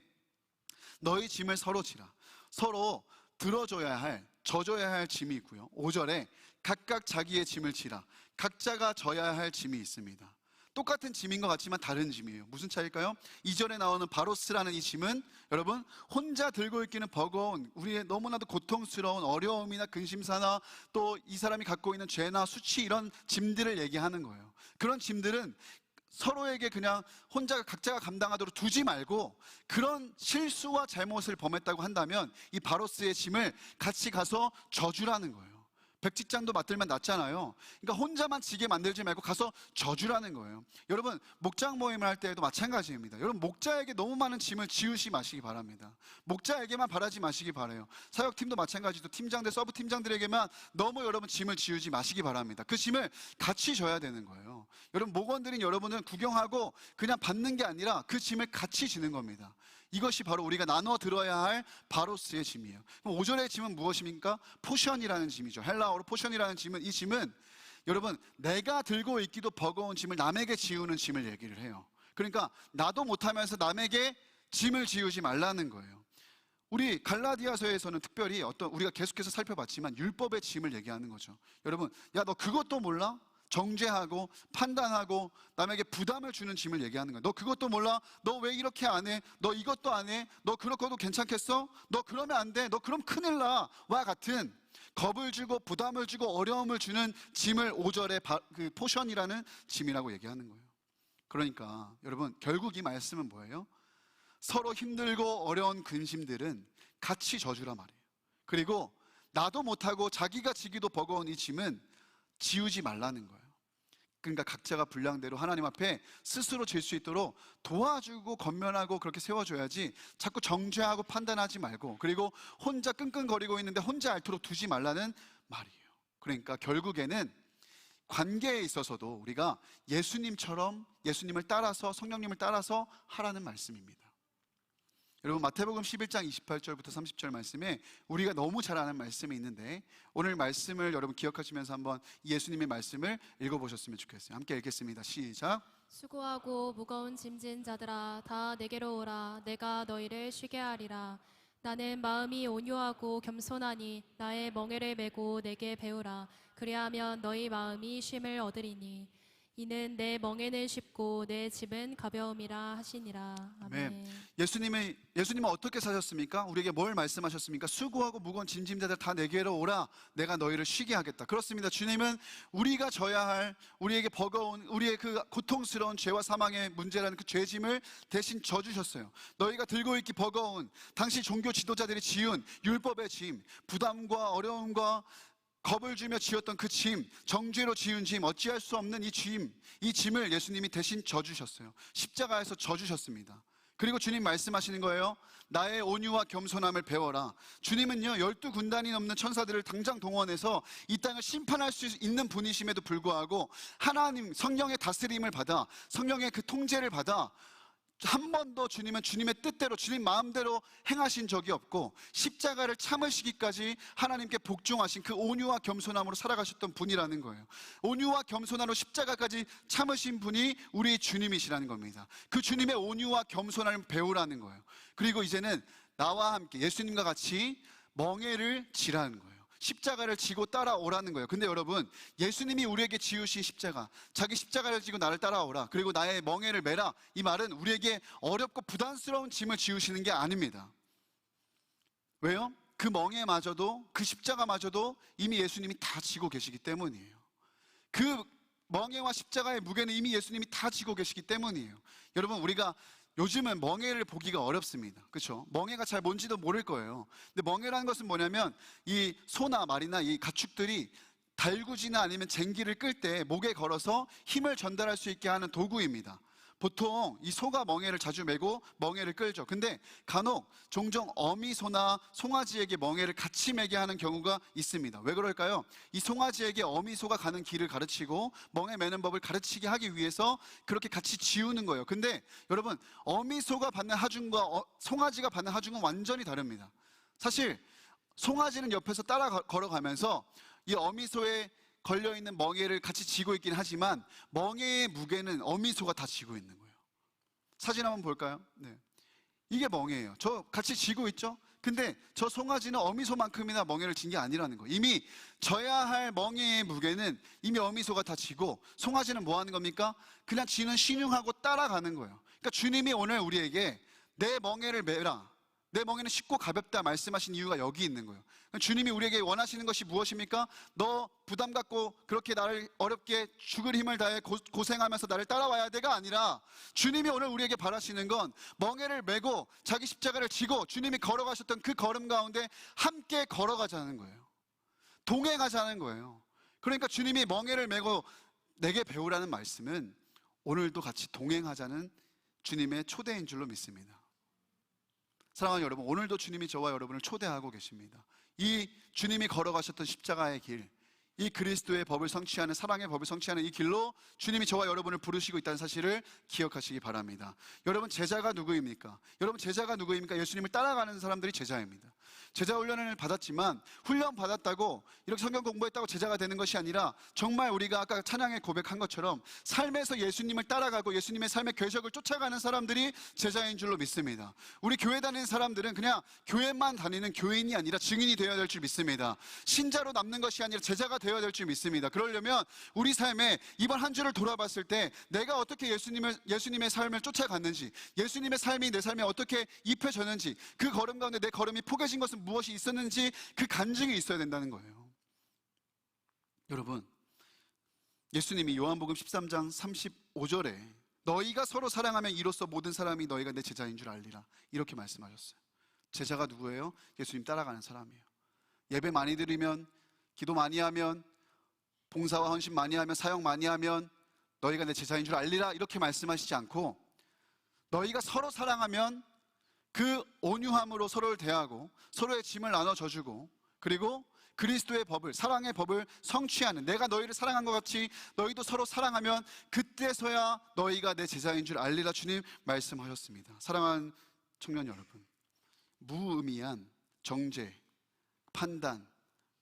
너희 짐을 서로 지라. 서로 들어줘야 할 져줘야 할 짐이 있고요. 5절에 각각 자기의 짐을 지라. 각자가 져야 할 짐이 있습니다. 똑같은 짐인 것 같지만 다른 짐이에요. 무슨 차이일까요? 2절에 나오는 바로스라는 이 짐은 여러분 혼자 들고 있기는 버거운 우리의 너무나도 고통스러운 어려움이나 근심사나 또 이 사람이 갖고 있는 죄나 수치 이런 짐들을 얘기하는 거예요. 그런 짐들은 서로에게 그냥 혼자 각자가 감당하도록 두지 말고 그런 실수와 잘못을 범했다고 한다면 이 바로스의 짐을 같이 가서 져주라는 거예요. 백직장도 맡들면 낫잖아요. 그러니까 혼자만 지게 만들지 말고 가서 져주라는 거예요. 여러분 목장 모임을 할 때에도 마찬가지입니다. 여러분 목자에게 너무 많은 짐을 지우시 마시기 바랍니다. 목자에게만 바라지 마시기 바라요. 사역팀도 마찬가지로 팀장들, 서브 팀장들에게만 너무 여러분 짐을 지우지 마시기 바랍니다. 그 짐을 같이 져야 되는 거예요. 여러분 목원들인 여러분은 구경하고 그냥 받는 게 아니라 그 짐을 같이 지는 겁니다. 이것이 바로 우리가 나눠 들어야 할 바로스의 짐이에요. 그럼 5절의 짐은 무엇입니까? 포션이라는 짐이죠. 헬라어로 포션이라는 짐은, 이 짐은 여러분 내가 들고 있기도 버거운 짐을 남에게 지우는 짐을 얘기를 해요. 그러니까 나도 못하면서 남에게 짐을 지우지 말라는 거예요. 우리 갈라디아서에서는 특별히 우리가 계속해서 살펴봤지만 율법의 짐을 얘기하는 거죠. 여러분, 야 너 그것도 몰라? 정죄하고 판단하고 남에게 부담을 주는 짐을 얘기하는 거예요. 너 그것도 몰라? 너 왜 이렇게 안 해? 너 이것도 안 해? 너 그렇고도 괜찮겠어? 너 그러면 안 돼? 너 그럼 큰일 나? 와 같은 겁을 주고 부담을 주고 어려움을 주는 짐을 5절에 그 포션이라는 짐이라고 얘기하는 거예요. 그러니까 여러분 결국 이 말씀은 뭐예요? 서로 힘들고 어려운 근심들은 같이 져주라 말이에요. 그리고 나도 못하고 자기가 지기도 버거운 이 짐은 지우지 말라는 거예요. 그러니까 각자가 분량대로 하나님 앞에 스스로 질 수 있도록 도와주고 건면하고 그렇게 세워줘야지 자꾸 정죄하고 판단하지 말고, 그리고 혼자 끙끙거리고 있는데 혼자 앓도록 두지 말라는 말이에요. 그러니까 결국에는 관계에 있어서도 우리가 예수님처럼 예수님을 따라서 성령님을 따라서 하라는 말씀입니다. 여러분 마태복음 11장 28절부터 30절 말씀에 우리가 너무 잘 아는 말씀이 있는데 오늘 말씀을 여러분 기억하시면서 한번 예수님의 말씀을 읽어보셨으면 좋겠어요. 함께 읽겠습니다. 시작. 수고하고 무거운 짐진 자들아 다 내게로 오라. 내가 너희를 쉬게 하리라. 나는 마음이 온유하고 겸손하니 나의 멍에를 메고 내게 배우라. 그리하면 너희 마음이 쉼을 얻으리니 이는 내 멍에는 쉽고 내 짐은 가벼움이라 하시니라. 아멘. 예수님은 어떻게 사셨습니까? 우리에게 뭘 말씀하셨습니까? 수고하고 무거운 짐진자들 다 내게로 오라. 내가 너희를 쉬게 하겠다. 그렇습니다. 주님은 우리가 져야 할 우리에게 버거운 우리의 그 고통스러운 죄와 사망의 문제라는 그 죄짐을 대신 져주셨어요. 너희가 들고 있기 버거운 당시 종교 지도자들이 지은 율법의 짐, 부담과 어려움과 겁을 주며 지었던 그 짐, 정죄로 지은 짐, 어찌할 수 없는 이 짐을 예수님이 대신 져주셨어요. 십자가에서 져주셨습니다. 그리고 주님 말씀하시는 거예요. 나의 온유와 겸손함을 배워라. 주님은요 12군단이 넘는 천사들을 당장 동원해서 이 땅을 심판할 수 있는 분이심에도 불구하고 하나님 성령의 다스림을 받아, 성령의 그 통제를 받아 한 번도 주님은 주님의 뜻대로 주님 마음대로 행하신 적이 없고 십자가를 참으시기까지 하나님께 복종하신 그 온유와 겸손함으로 살아가셨던 분이라는 거예요. 온유와 겸손함으로 십자가까지 참으신 분이 우리 주님이시라는 겁니다. 그 주님의 온유와 겸손함을 배우라는 거예요. 그리고 이제는 나와 함께 예수님과 같이 멍에를 지라는 거예요. 십자가를 지고 따라오라는 거예요. 근데 여러분 예수님이 우리에게 지으신 십자가, 자기 십자가를 지고 나를 따라오라, 그리고 나의 멍에를 메라, 이 말은 우리에게 어렵고 부담스러운 짐을 지우시는 게 아닙니다. 왜요? 그 멍에마저도, 그 십자가마저도 이미 예수님이 다 지고 계시기 때문이에요. 그 멍에와 십자가의 무게는 이미 예수님이 다 지고 계시기 때문이에요. 여러분 우리가 요즘은 멍에를 보기가 어렵습니다. 그렇죠? 멍에가 잘 뭔지도 모를 거예요. 근데 멍에라는 것은 뭐냐면 이 소나 말이나 이 가축들이 달구지나 아니면 쟁기를 끌 때 목에 걸어서 힘을 전달할 수 있게 하는 도구입니다. 보통 이 소가 멍에를 자주 메고 멍에를 끌죠. 근데 간혹 종종 어미소나 송아지에게 멍에를 같이 메게 하는 경우가 있습니다. 왜 그럴까요? 이 송아지에게 어미소가 가는 길을 가르치고 멍에 매는 법을 가르치게 하기 위해서 그렇게 같이 지우는 거예요. 근데 여러분 어미소가 받는 하중과 송아지가 받는 하중은 완전히 다릅니다. 사실 송아지는 옆에서 따라 걸어가면서 이 어미소의 걸려있는 멍에를 같이 쥐고 있긴 하지만 멍에의 무게는 어미소가 다 쥐고 있는 거예요. 사진 한번 볼까요? 네. 이게 멍에예요. 저 같이 쥐고 있죠? 근데 저 송아지는 어미소만큼이나 멍에를 진 게 아니라는 거예요. 이미 져야 할 멍에의 무게는 이미 어미소가 다 지고, 송아지는 뭐 하는 겁니까? 그냥 지는 신용하고 따라가는 거예요. 그러니까 주님이 오늘 우리에게 내 멍에를 메라, 내 멍에는 쉽고 가볍다 말씀하신 이유가 여기 있는 거예요. 주님이 우리에게 원하시는 것이 무엇입니까? 너 부담 갖고 그렇게 나를 어렵게 죽을 힘을 다해 고생하면서 나를 따라와야 돼가 아니라, 주님이 오늘 우리에게 바라시는 건 멍에를 메고 자기 십자가를 지고 주님이 걸어가셨던 그 걸음 가운데 함께 걸어가자는 거예요. 동행하자는 거예요. 그러니까 주님이 멍에를 메고 내게 배우라는 말씀은 오늘도 같이 동행하자는 주님의 초대인 줄로 믿습니다. 사랑하는 여러분, 오늘도 주님이 저와 여러분을 초대하고 계십니다. 이 주님이 걸어가셨던 십자가의 길, 이 그리스도의 법을 성취하는, 사랑의 법을 성취하는 이 길로 주님이 저와 여러분을 부르시고 있다는 사실을 기억하시기 바랍니다. 여러분, 제자가 누구입니까? 여러분, 제자가 누구입니까? 예수님을 따라가는 사람들이 제자입니다. 제자 훈련을 받았지만, 훈련 받았다고 이렇게 성경 공부했다고 제자가 되는 것이 아니라, 정말 우리가 아까 찬양에 고백한 것처럼 삶에서 예수님을 따라가고 예수님의 삶의 궤적을 쫓아가는 사람들이 제자인 줄로 믿습니다. 우리 교회 다니는 사람들은 그냥 교회만 다니는 교인이 아니라 증인이 되어야 될 줄 믿습니다. 신자로 남는 것이 아니라 제자가 되어야 될 줄 믿습니다. 그러려면 우리 삶에 이번 한 주를 돌아봤을 때 내가 어떻게 예수님의 삶을 쫓아갔는지, 예수님의 삶이 내 삶에 어떻게 입혀졌는지, 그 걸음 가운데 내 걸음이 포개진 것은 무엇이 있었는지, 그 간증이 있어야 된다는 거예요. 여러분, 예수님이 요한복음 13장 35절에 너희가 서로 사랑하면 이로써 모든 사람이 너희가 내 제자인 줄 알리라, 이렇게 말씀하셨어요. 제자가 누구예요? 예수님 따라가는 사람이에요. 예배 많이 드리면, 기도 많이 하면, 봉사와 헌신 많이 하면, 사역 많이 하면 너희가 내 제자인 줄 알리라, 이렇게 말씀하시지 않고, 너희가 서로 사랑하면 그 온유함으로 서로를 대하고 서로의 짐을 나눠줘주고, 그리고 그리스도의 법을, 사랑의 법을 성취하는, 내가 너희를 사랑한 것 같이 너희도 서로 사랑하면 그때서야 너희가 내 제자인 줄 알리라, 주님 말씀하셨습니다. 사랑하는 청년 여러분, 무의미한 정죄, 판단,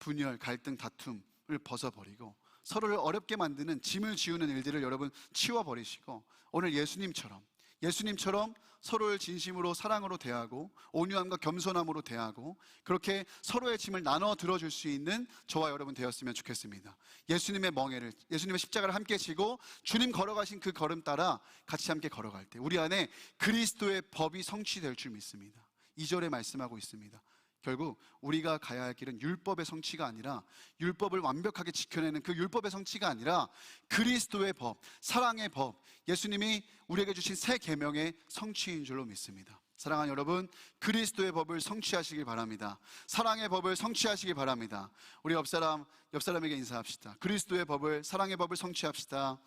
분열, 갈등, 다툼을 벗어버리고 서로를 어렵게 만드는 짐을 지우는 일들을 여러분 치워버리시고, 오늘 예수님처럼 서로를 진심으로 사랑으로 대하고 온유함과 겸손함으로 대하고 그렇게 서로의 짐을 나눠 들어줄 수 있는 저와 여러분 되었으면 좋겠습니다. 예수님의 멍에를, 예수님의 십자가를 함께 지고 주님 걸어가신 그 걸음 따라 같이 함께 걸어갈 때 우리 안에 그리스도의 법이 성취될 줄 믿습니다. 2절에 말씀하고 있습니다. 결국 우리가 가야 할 길은 율법의 성취가 아니라, 율법을 완벽하게 지켜내는 그 율법의 성취가 아니라 그리스도의 법, 사랑의 법, 예수님이 우리에게 주신 새 계명의 성취인 줄로 믿습니다. 사랑하는 여러분, 그리스도의 법을 성취하시길 바랍니다. 사랑의 법을 성취하시기 바랍니다. 우리 옆 사람에게 인사합시다. 그리스도의 법을, 사랑의 법을 성취합시다.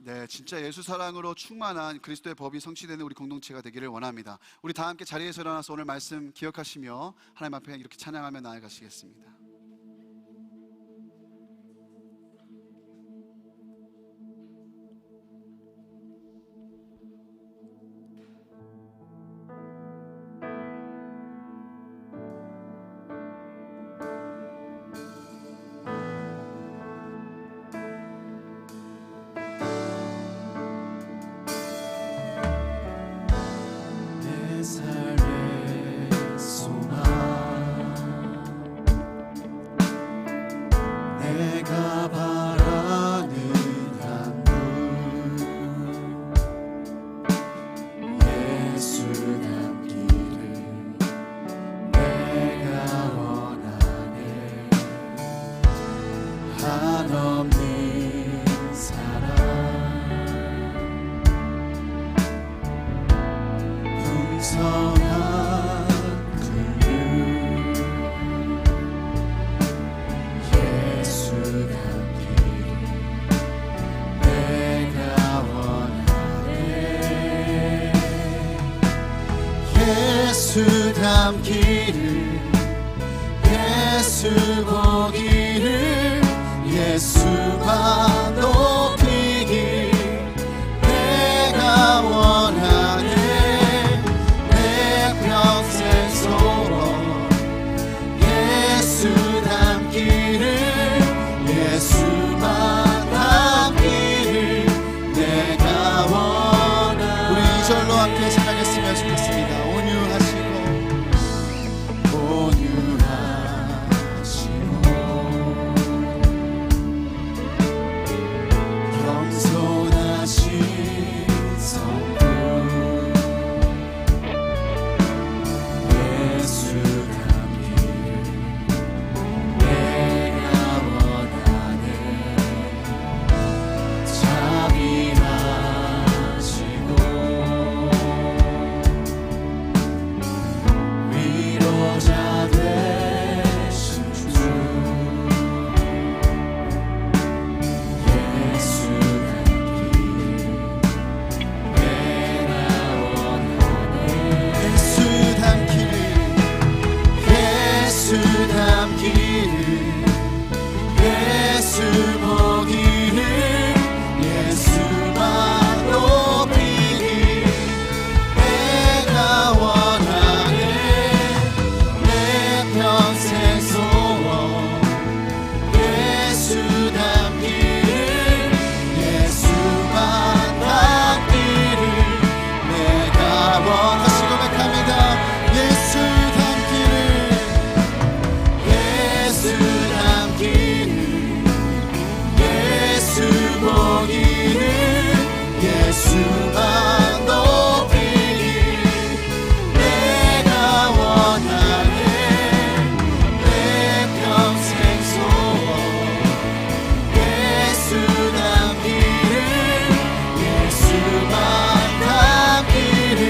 네, 진짜 예수 사랑으로 충만한 그리스도의 법이 성취되는 우리 공동체가 되기를 원합니다. 우리 다 함께 자리에서 일어나서 오늘 말씀 기억하시며 하나님 앞에 이렇게 찬양하며 나아가시겠습니다. 예수 닮기를, 예수 보기를, 예수만 높이길 내가 원하네. 내 평생 소원 예수 닮기를, 예수만 닮기를 내가 원하네. 우리 2절로 함께 찬양했으면 좋겠습니다. 내가 원하네 내 평생 소원 예수 닮기를 예수만 닮기를 내가 원 다시 고백합니다. 예수 닮기를 예수 닮기를 예수 보기를 예수만 높이기를 내가 원하네 내 평생 소원 예수 닮기를 예수만 닮기를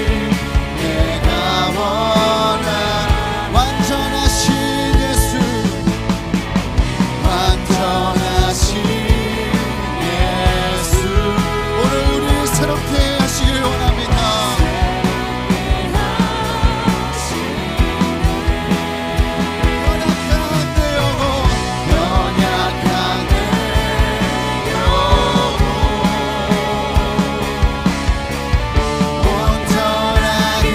내가 원하네 완전하신 예수 완전하신 예수 오늘 우리 새롭게 하시길 원합니다. 연약한 내 영혼 연약한 내 영혼 온전하게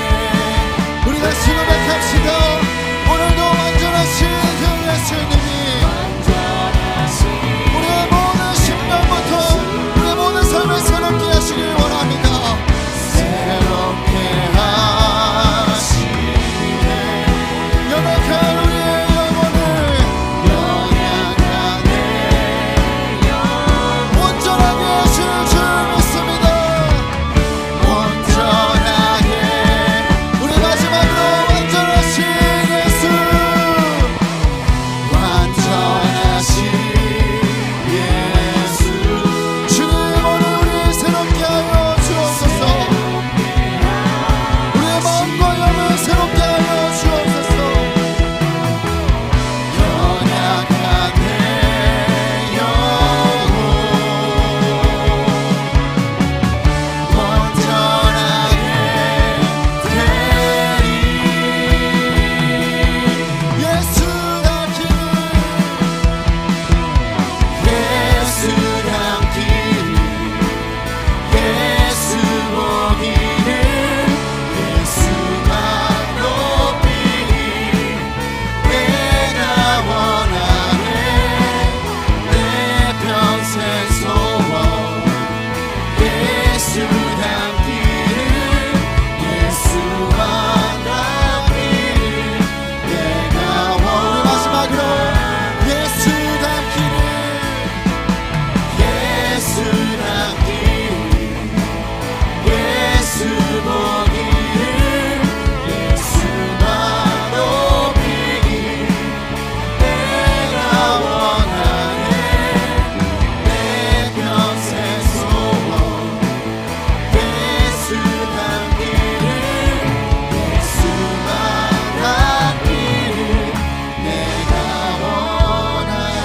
우리 다시 고백합시다. 오늘도 완전하신 그 예수님이 우리의 모든 심령부터 우리의 모든 삶을 새롭게 하시길 원합니다. 새롭게 하시네 연약한 우리의 영혼을 연약한 내 영혼 온전하게 하실 줄 믿습니다. 온전하게 우리 마지막으로 완전하신 예수 완전하신 예수 주님 오늘 우리 새롭게 하여 주옵소서. 우리의 마음과 영을 새롭게 하여 주옵소서. 연약한 내 영혼 온전하게 되리 예수 닮기를 예수 닮기를 예수 보기를 예수만 높이기를 내가 원하네 내 평생 소원 예수 닮기를 예수만 닮기를 내가 원하네 마지막으로 예수 닮기를 예수 닮기를 예수 보기를 예수만 높이기를 내가 원하네 내 평생 소원 예수 닮기를 예수만 닮기를 내가 원하네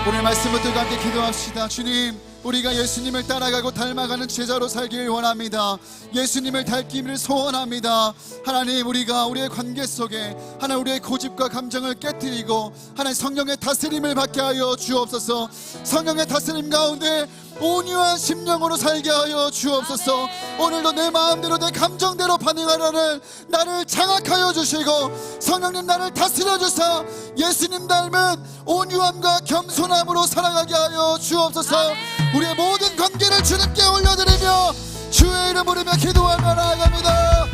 오늘 말씀 붙들고 함께 기도합시다. 주님 우리가 예수님을 따라가고 닮아가는 제자로 살길 원합니다. 예수님을 닮기를 소원합니다. 하나님 우리가 우리의 관계 속에 하나님 우리의 고집과 감정을 깨뜨리고 하나님 성령의 다스림을 받게 하여 주옵소서. 성령의 다스림 가운데 온유한 심령으로 살게 하여 주옵소서. 오늘도 내 마음대로 내 감정대로 반응하라는 나를 장악하여 주시고 성령님 나를 다스려 주사 예수님 닮은 온유함과 겸손함으로 살아가게 하여 주옵소서. 우리의 모든 관계를 주님께 올려드리며 주의 이름 부르며 기도하며 나아갑니다.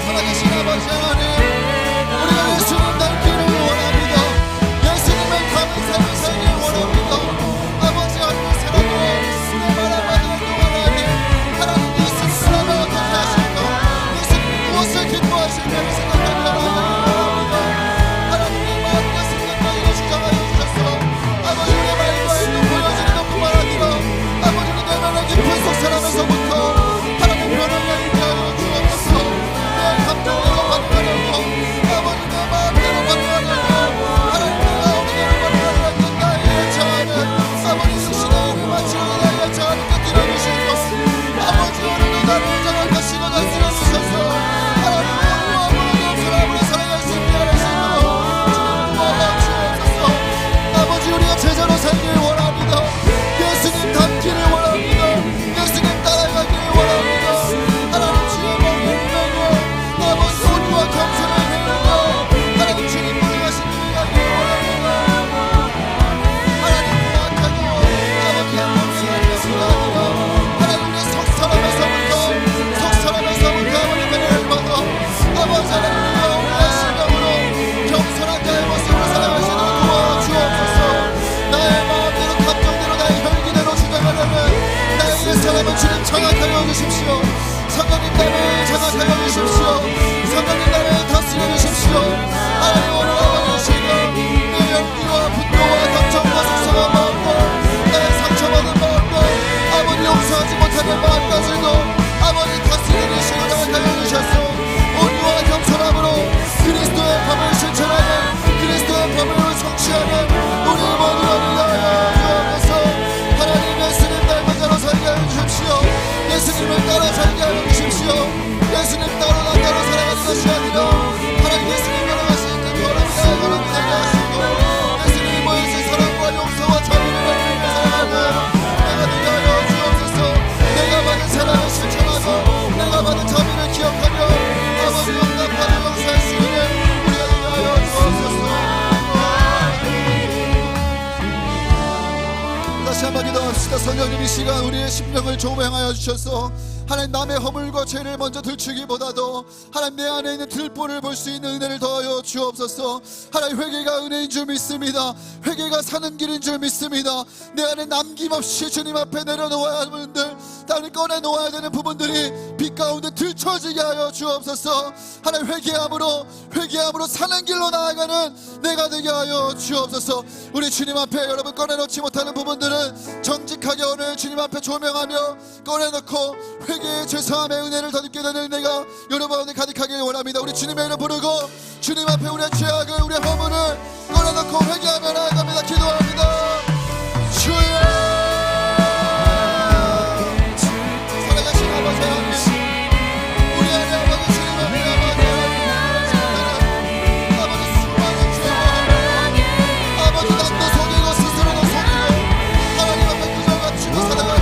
살아계신 아버지 하나님 우리가 예수님 닮기를 원합니다. 예수님을 닮은 삶을 살길 원합니다. 아버지 하나님 사랑으로 우리의 바라봐도 원하니 하나님 예수님을 어떻게 하실까 예수님 무엇을 기뻐하실까를 생각하며 나아갑니다. 하나님의 마음과 생각과 이거 주장하여 주셔서 아버지 우리의 말과 행동 보여주는 것 그만하기로 아버지 나라를 장악하여 주십시오. 성령님 나라를 다스려 주십시오. 하나님 오늘 아버지 내 열기와 분노와 감정과 속상한 마음과 내 상처받은 마음과 아버지 용서하지 못하는 마음까지도 아버지 다스리는 시간을 장악하여 주셨소. 온유와 겸손함으로 그리스도의 법을 실천하는 그리스도의 법을 성취하는 우리 모두를 위하여 주옵소서. 하나님 예수님 닮은 자로 살게 하여 주십시오. 예수님을 따라 살게 하여 주십시오. 예수님 따로 나 따로 살아가는 것이 아니라 하나님 예수님 걸어가시는 그 걸음을 되게 하시고 예수님이 보여주신 사랑과 용서와 자비를 베풀며 살아가는 내가 되게 하여 주옵소서. 내가 받은 사랑을 실천하고 내가 받은 자비를 기억하며 아버지 용납하고 용서할 수 있는 우리가 되게 하여 주옵소서. 다시 한번 기도합시다. 성령님 이 시간 우리의 심령을 조명하여 주셔서 하나님 남의 허물과 죄를 먼저 들추기보다도 하나님 내 안에 있는 들보를 볼 수 있는 은혜를 더하여 주옵소서. 하나님 회개가 은혜인 줄 믿습니다. 회개가 사는 길인 줄 믿습니다. 내 안에 남김없이 주님 앞에 내려놓아야 하는 분들 땅을 꺼내놓아야 되는 부분들이 빛 가운데 들춰지게 하여 주옵소서. 하나님 회개함으로 사는 길로 나아가는 내가 되게 하여 주옵소서. 우리 주님 앞에 여러분 꺼내놓지 못하는 부분들은 정직하게 오늘 주님 앞에 조명하며 꺼내놓고 회개의 죄사함의 은혜를 덧입게 되는 은혜가 여러분 가운데 가득하길 원합니다. 우리 주님의 이름 부르고 주님 앞에 우리의 죄악을 우리의 허물을 꺼내놓고 회개하며 나아갑니다. 기도합니다. 주여 살아가신 아버지 하나님 우리 안에 아버지 주님 앞에 아버지 수많은 죄와 아버지 남도 속이고 스스로도 속이고 하나님 앞에 그저 맞추고 살아가는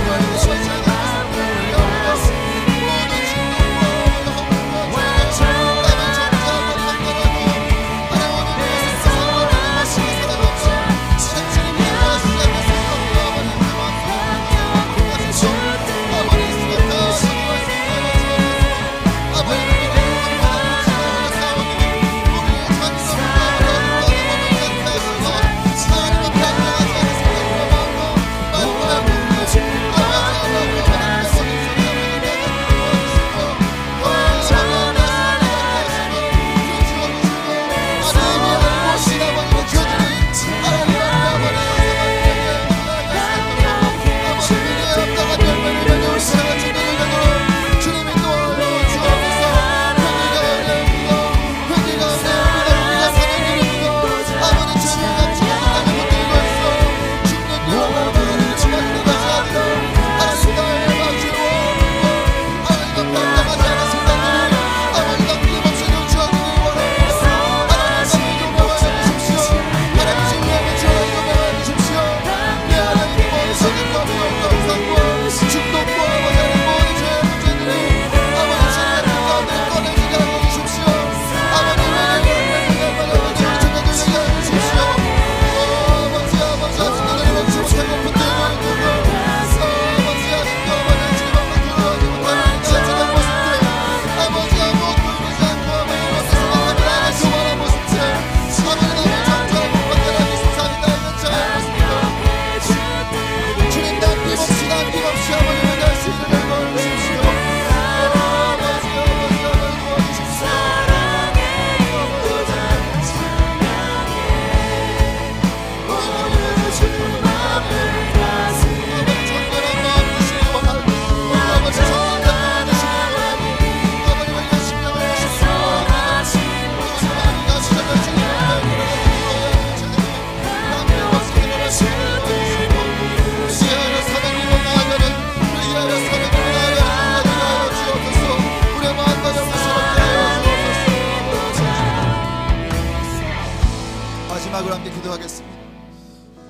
마지막으로 함께 기도하겠습니다.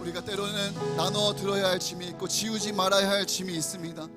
우리가 때로는 나눠 들어야 할 짐이 있고 지우지 말아야 할 짐이 있습니다.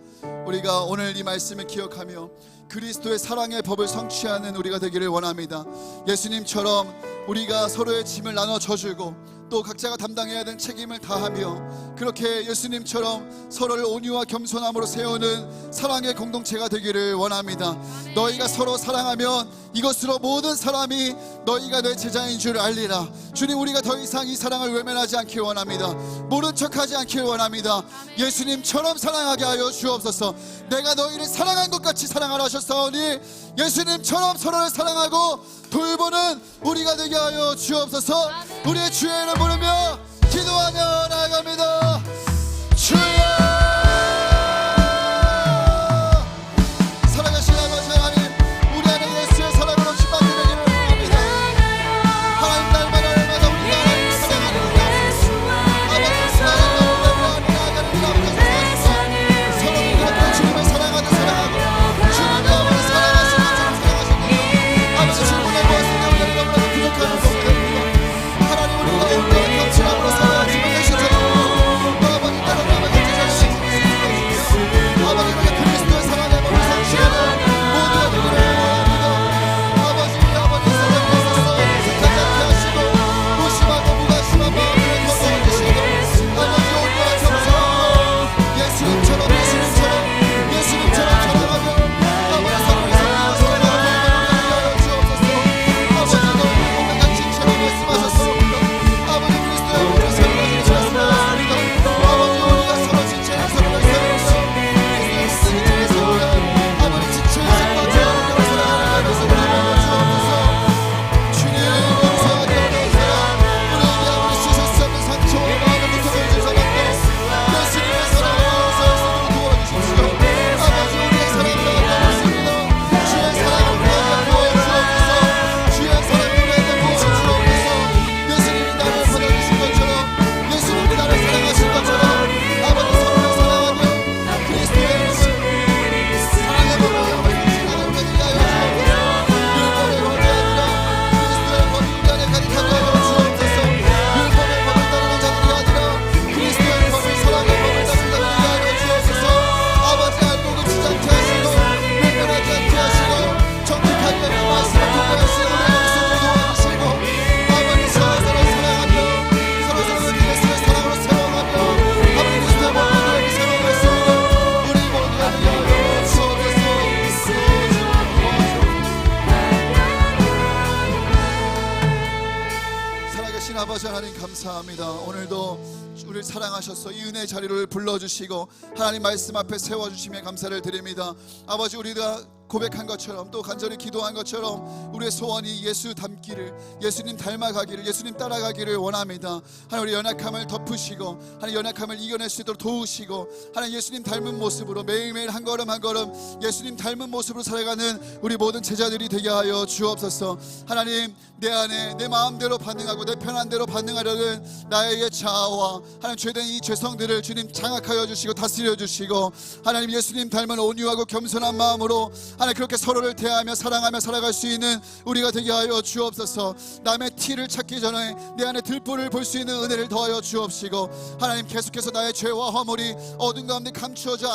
우리가 오늘 이 말씀을 기억하며 그리스도의 사랑의 법을 성취하는 우리가 되기를 원합니다. 예수님처럼 우리가 서로의 짐을 나눠 져주고 또 각자가 담당해야 되는 책임을 다하며 그렇게 예수님처럼 서로를 온유와 겸손함으로 세우는 사랑의 공동체가 되기를 원합니다. 너희가 서로 사랑하면 이것으로 모든 사람이 너희가 내 제자인 줄 알리라. 주님, 우리가 더 이상 이 사랑을 외면하지 않길 원합니다. 모른 척하지 않길 원합니다. 예수님처럼 사랑하게 하여 주옵소서. 내가 너희를 사랑한 것 같이 사랑하라 하셨사오니 예수님처럼 서로를 사랑하고 돌보는 우리가 되게 하여 주옵소서. 우리의 주의 이름 부르며 기도하며 나아갑니다. 주여, 살아계신 아버지 하나님, 우리 안에 예수의 사랑으로 충만되기를 원합니다. 하나님, 날마다 우리가 하나님을 사랑하는가, 아버지 사랑을 너무 나아가는 앞에서 서로를 그렇게 주님을 사랑하듯 사랑하고 주님이 아버지 사랑하시는 것처럼 사랑하시고 아버지 주님의 모습에 우리가 너무나도 부족함을 보게 됩니다. 하나님, 우리가 온전한 감칠함으로 살아가시는 계시죠. 아버지, 나를 남의 같이 아버지, 우리가 그리스도의 사랑에 몸을 상실하는 모두가 되기를 원합니다. 아버지, 우리 아버지 사랑에 있어서 색하지 않게 하시고 무심하고 무관심한 마음을 거두어주시고 아버지 온유한 겸손함으로 예수님처럼 사랑하며 아버지 서로를 사랑하며 서로를 하여 주옵소서. 아버지, 너희 몸과 진처럼 말씀하셨습니다. 아버지, 그리스도의 몸을 사랑하시는 말씀하셨습니다. 아버지, 우리가 서로 진처럼 서로를 사랑하며 그리스도의 진처럼 아버지 지체의 생각과 저하는 사랑하는 것을 우리에게 주옵소서. 주님, 용서하기 어려운 사람, 우리에게 아무리 씻을 수 없는 상처와 마음의 고통을 준 사람도 예수님의 사랑을 용서할 수 있도록 도와주십시오. 아버지, 우리의 사랑을 나아가겠습니다. 주의 사랑을 우리에게 부어주옵소서. 주의 사랑을 우리에게 부어주옵소서. 예수님이 나를 받아주신 것처럼 예수님이 나를 사랑하신 것처럼 아버지 서로를 사랑하며 그리스도의 사랑의 법을 시간을 가지게 하여 주옵소서. 율법의 법이 아니라 그리스도의 법이 우리 안에 가득하게 하여 주옵소서. 율법의 법을 따르는 자들이 아니라 그리스도의 법을 사랑의 법을 따르는 자들이 하여 주옵소서. 아버지, 알고 그치지 않게 하시고 외면하지 않게 하시고 정직하게 그 말씀을 통하시고 우리의 목숨을 도와주시고 아버지, 서로서로 사랑하며 서로서로 그리스도의 사랑으로 세워가며 아버지 그리스도의 법으로 너희를 세워가겠습니다. 우리 모두가 되게 하여 주옵소서. 살아계신 아버지 하나님, 감사합니다. 오늘도 우리를 사랑하셔서 이 은혜의 자리를 불러주시고 하나님 말씀 앞에 세워주심에 감사를 드립니다. 아버지, 우리가 고백한 것처럼 또 간절히 기도한 것처럼 우리의 소원이 예수 닮기를, 예수님 닮아가기를, 예수님 따라가기를 원합니다. 하나님, 우리 연약함을 덮으시고 하나님 연약함을 이겨낼 수 있도록 도우시고 하나님 예수님 닮은 모습으로 매일매일 한 걸음 한 걸음 예수님 닮은 모습으로 살아가는 우리 모든 제자들이 되게 하여 주옵소서. 하나님, 내 안에 내 마음대로 반응하고 내 편한 대로 반응하려는 나의 자아와 하나님 죄된 이 죄성들을 주님 장악하여 주시고 다스려 주시고 하나님 예수님 닮은 온유하고 겸손한 마음으로 하나님 그렇게 서로를 대하며 사랑하며 살아갈 수 있는 우리가 되게 하여 주옵소서. 남의 티를 찾기 전에 내 안에 들보를 볼 수 있는 은혜를 더하여 주옵시고 하나님, 계속해서 나의 죄와 허물이 어둠 가운데 감추어져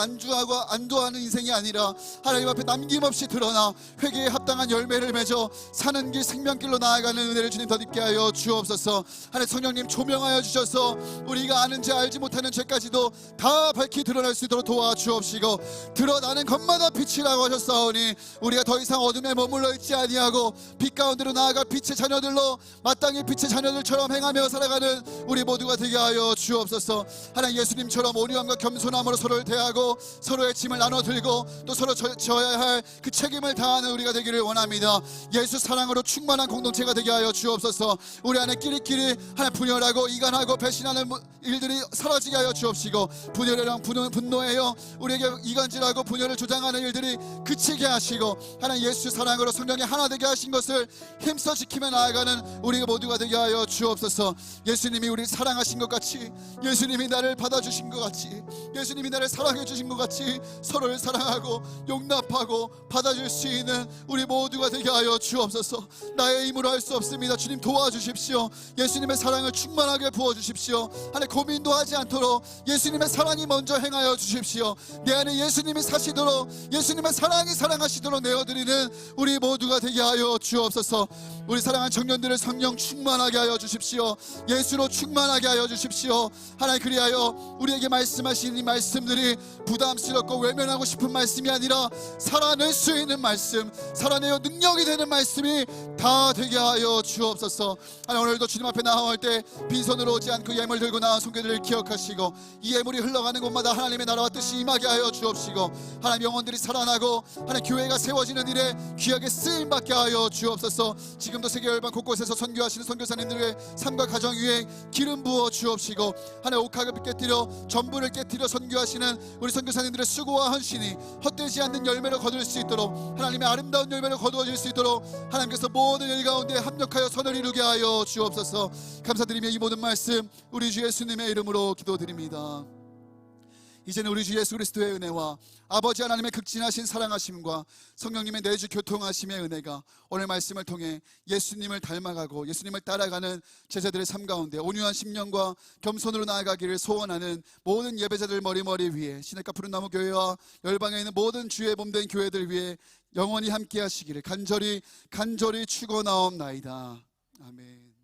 안도하는 인생이 아니라 하나님 앞에 남김없이 드러나 회개에 합당한 열매를 맺어 사는 길 생명길로 나아가는 은혜를 주님 더딥게 하여 주옵소서. 하나님, 성령님 조명하여 주셔서 우리가 아는 죄 알지 못하는 죄까지도 다 밝히 드러날 수 있도록 도와주옵시고 드러나는 것마다 빛이라고 하셨사오니 우리가 더 이상 어둠에 머물러 있지 아니하고 빛 가운데로 나아갈 빛의 자녀들로 마땅히 빛의 자녀들처럼 행하며 살아가는 우리 모두가 되게 하여 주옵소서. 하나님, 예수님처럼 온유함과 겸손함으로 서로를 대하고 서로의 짐을 나눠 들고 또 서로 져야 할 그 책임을 다하는 우리가 되기를 원합니다. 예수 사랑으로 충만한 공동체가 되게 하여 주옵소서. 우리 안에 끼리끼리 하나님 분열하고 이간하고 배신하는 일들이 사라지게 하여 주옵시고 분열이랑 분노해요 우리에게 이간질하고 분열을 조장하는 일들이 그치게 하시고 하나님 예수 사랑으로 성령이 하나 되게 하신 것을 힘써 지키며 나아가는 우리 모두가 되게 하여 주옵소서. 예수님이 우리를 사랑하신 것 같이, 예수님이 나를 받아주신 것 같이, 예수님이 나를 사랑해 주신 것 같이 서로를 사랑하고 용납하고 받아줄 수 있는 우리 모두가 되게 하여 주옵소서. 나의 힘으로 할 수 없습니다. 주님 도와주십시오. 예수님의 사랑을 충만하게 부어주십시오. 하나님, 고민도 하지 않도록 예수님의 사랑이 먼저 행하여 주십시오. 내 안에 예수님이 사시도록 예수님의 사랑이 사랑하시도록 내어드리는 우리 모두가 되게 하여 주옵소서. 우리 사랑하는 청년들을 성령 충만하게 하여 주십시오. 예수로 충만하게 하여 주십시오. 하나님, 그리하여 우리에게 말씀하신 이 말씀들이 부담스럽고 외면하고 싶은 말씀이 아니라 살아낼 수 있는 말씀, 살아내어 능력이 되는 말씀이 다 되게 하여 주옵소서. 하나님, 오늘도 주님 앞에 나아올 때 빈손으로 오지 않고 예물 들고 나온 손길들을 기억하시고 이 예물이 흘러가는 곳마다 하나님의 나라와 뜻이 임하게 하여 주옵시고, 하나님, 영혼들이 살아나고 하나님, 교회가 세워지는 일에 귀하게 쓰임받게 하여 주옵소서. 지금도 세계 열방 곳곳에서 선교하시는 선교사님들의 삶과 가정 위에 기름 부어 주옵시고, 하나님, 옥합을 깨뜨려 전부를 깨뜨려 선교하시는 우리 선교사님들의 수고와 헌신이 헛되지 않는 열매를 거둘 수 있도록, 하나님의 아름다운 열매를 거두어질 수 있도록 하나님께서 모든 일 가운데 합력하여 선을 이루게 하여 주옵소서. 감사드리며 이 모든 말씀 우리 주 예수님의 이름으로 기도드립니다. 이제는 우리 주 예수 그리스도의 은혜와 아버지 하나님의 극진하신 사랑하심과 성령님의 내주 교통하심의 은혜가 오늘 말씀을 통해 예수님을 닮아가고 예수님을 따라가는 제자들의 삶 가운데 온유한 심령과 겸손으로 나아가기를 소원하는 모든 예배자들 머리머리 위에 시냇가 푸른나무 교회와 열방에 있는 모든 주의 몸된 교회들 위해 영원히 함께 하시기를 간절히 축원하옵나이다. 아멘.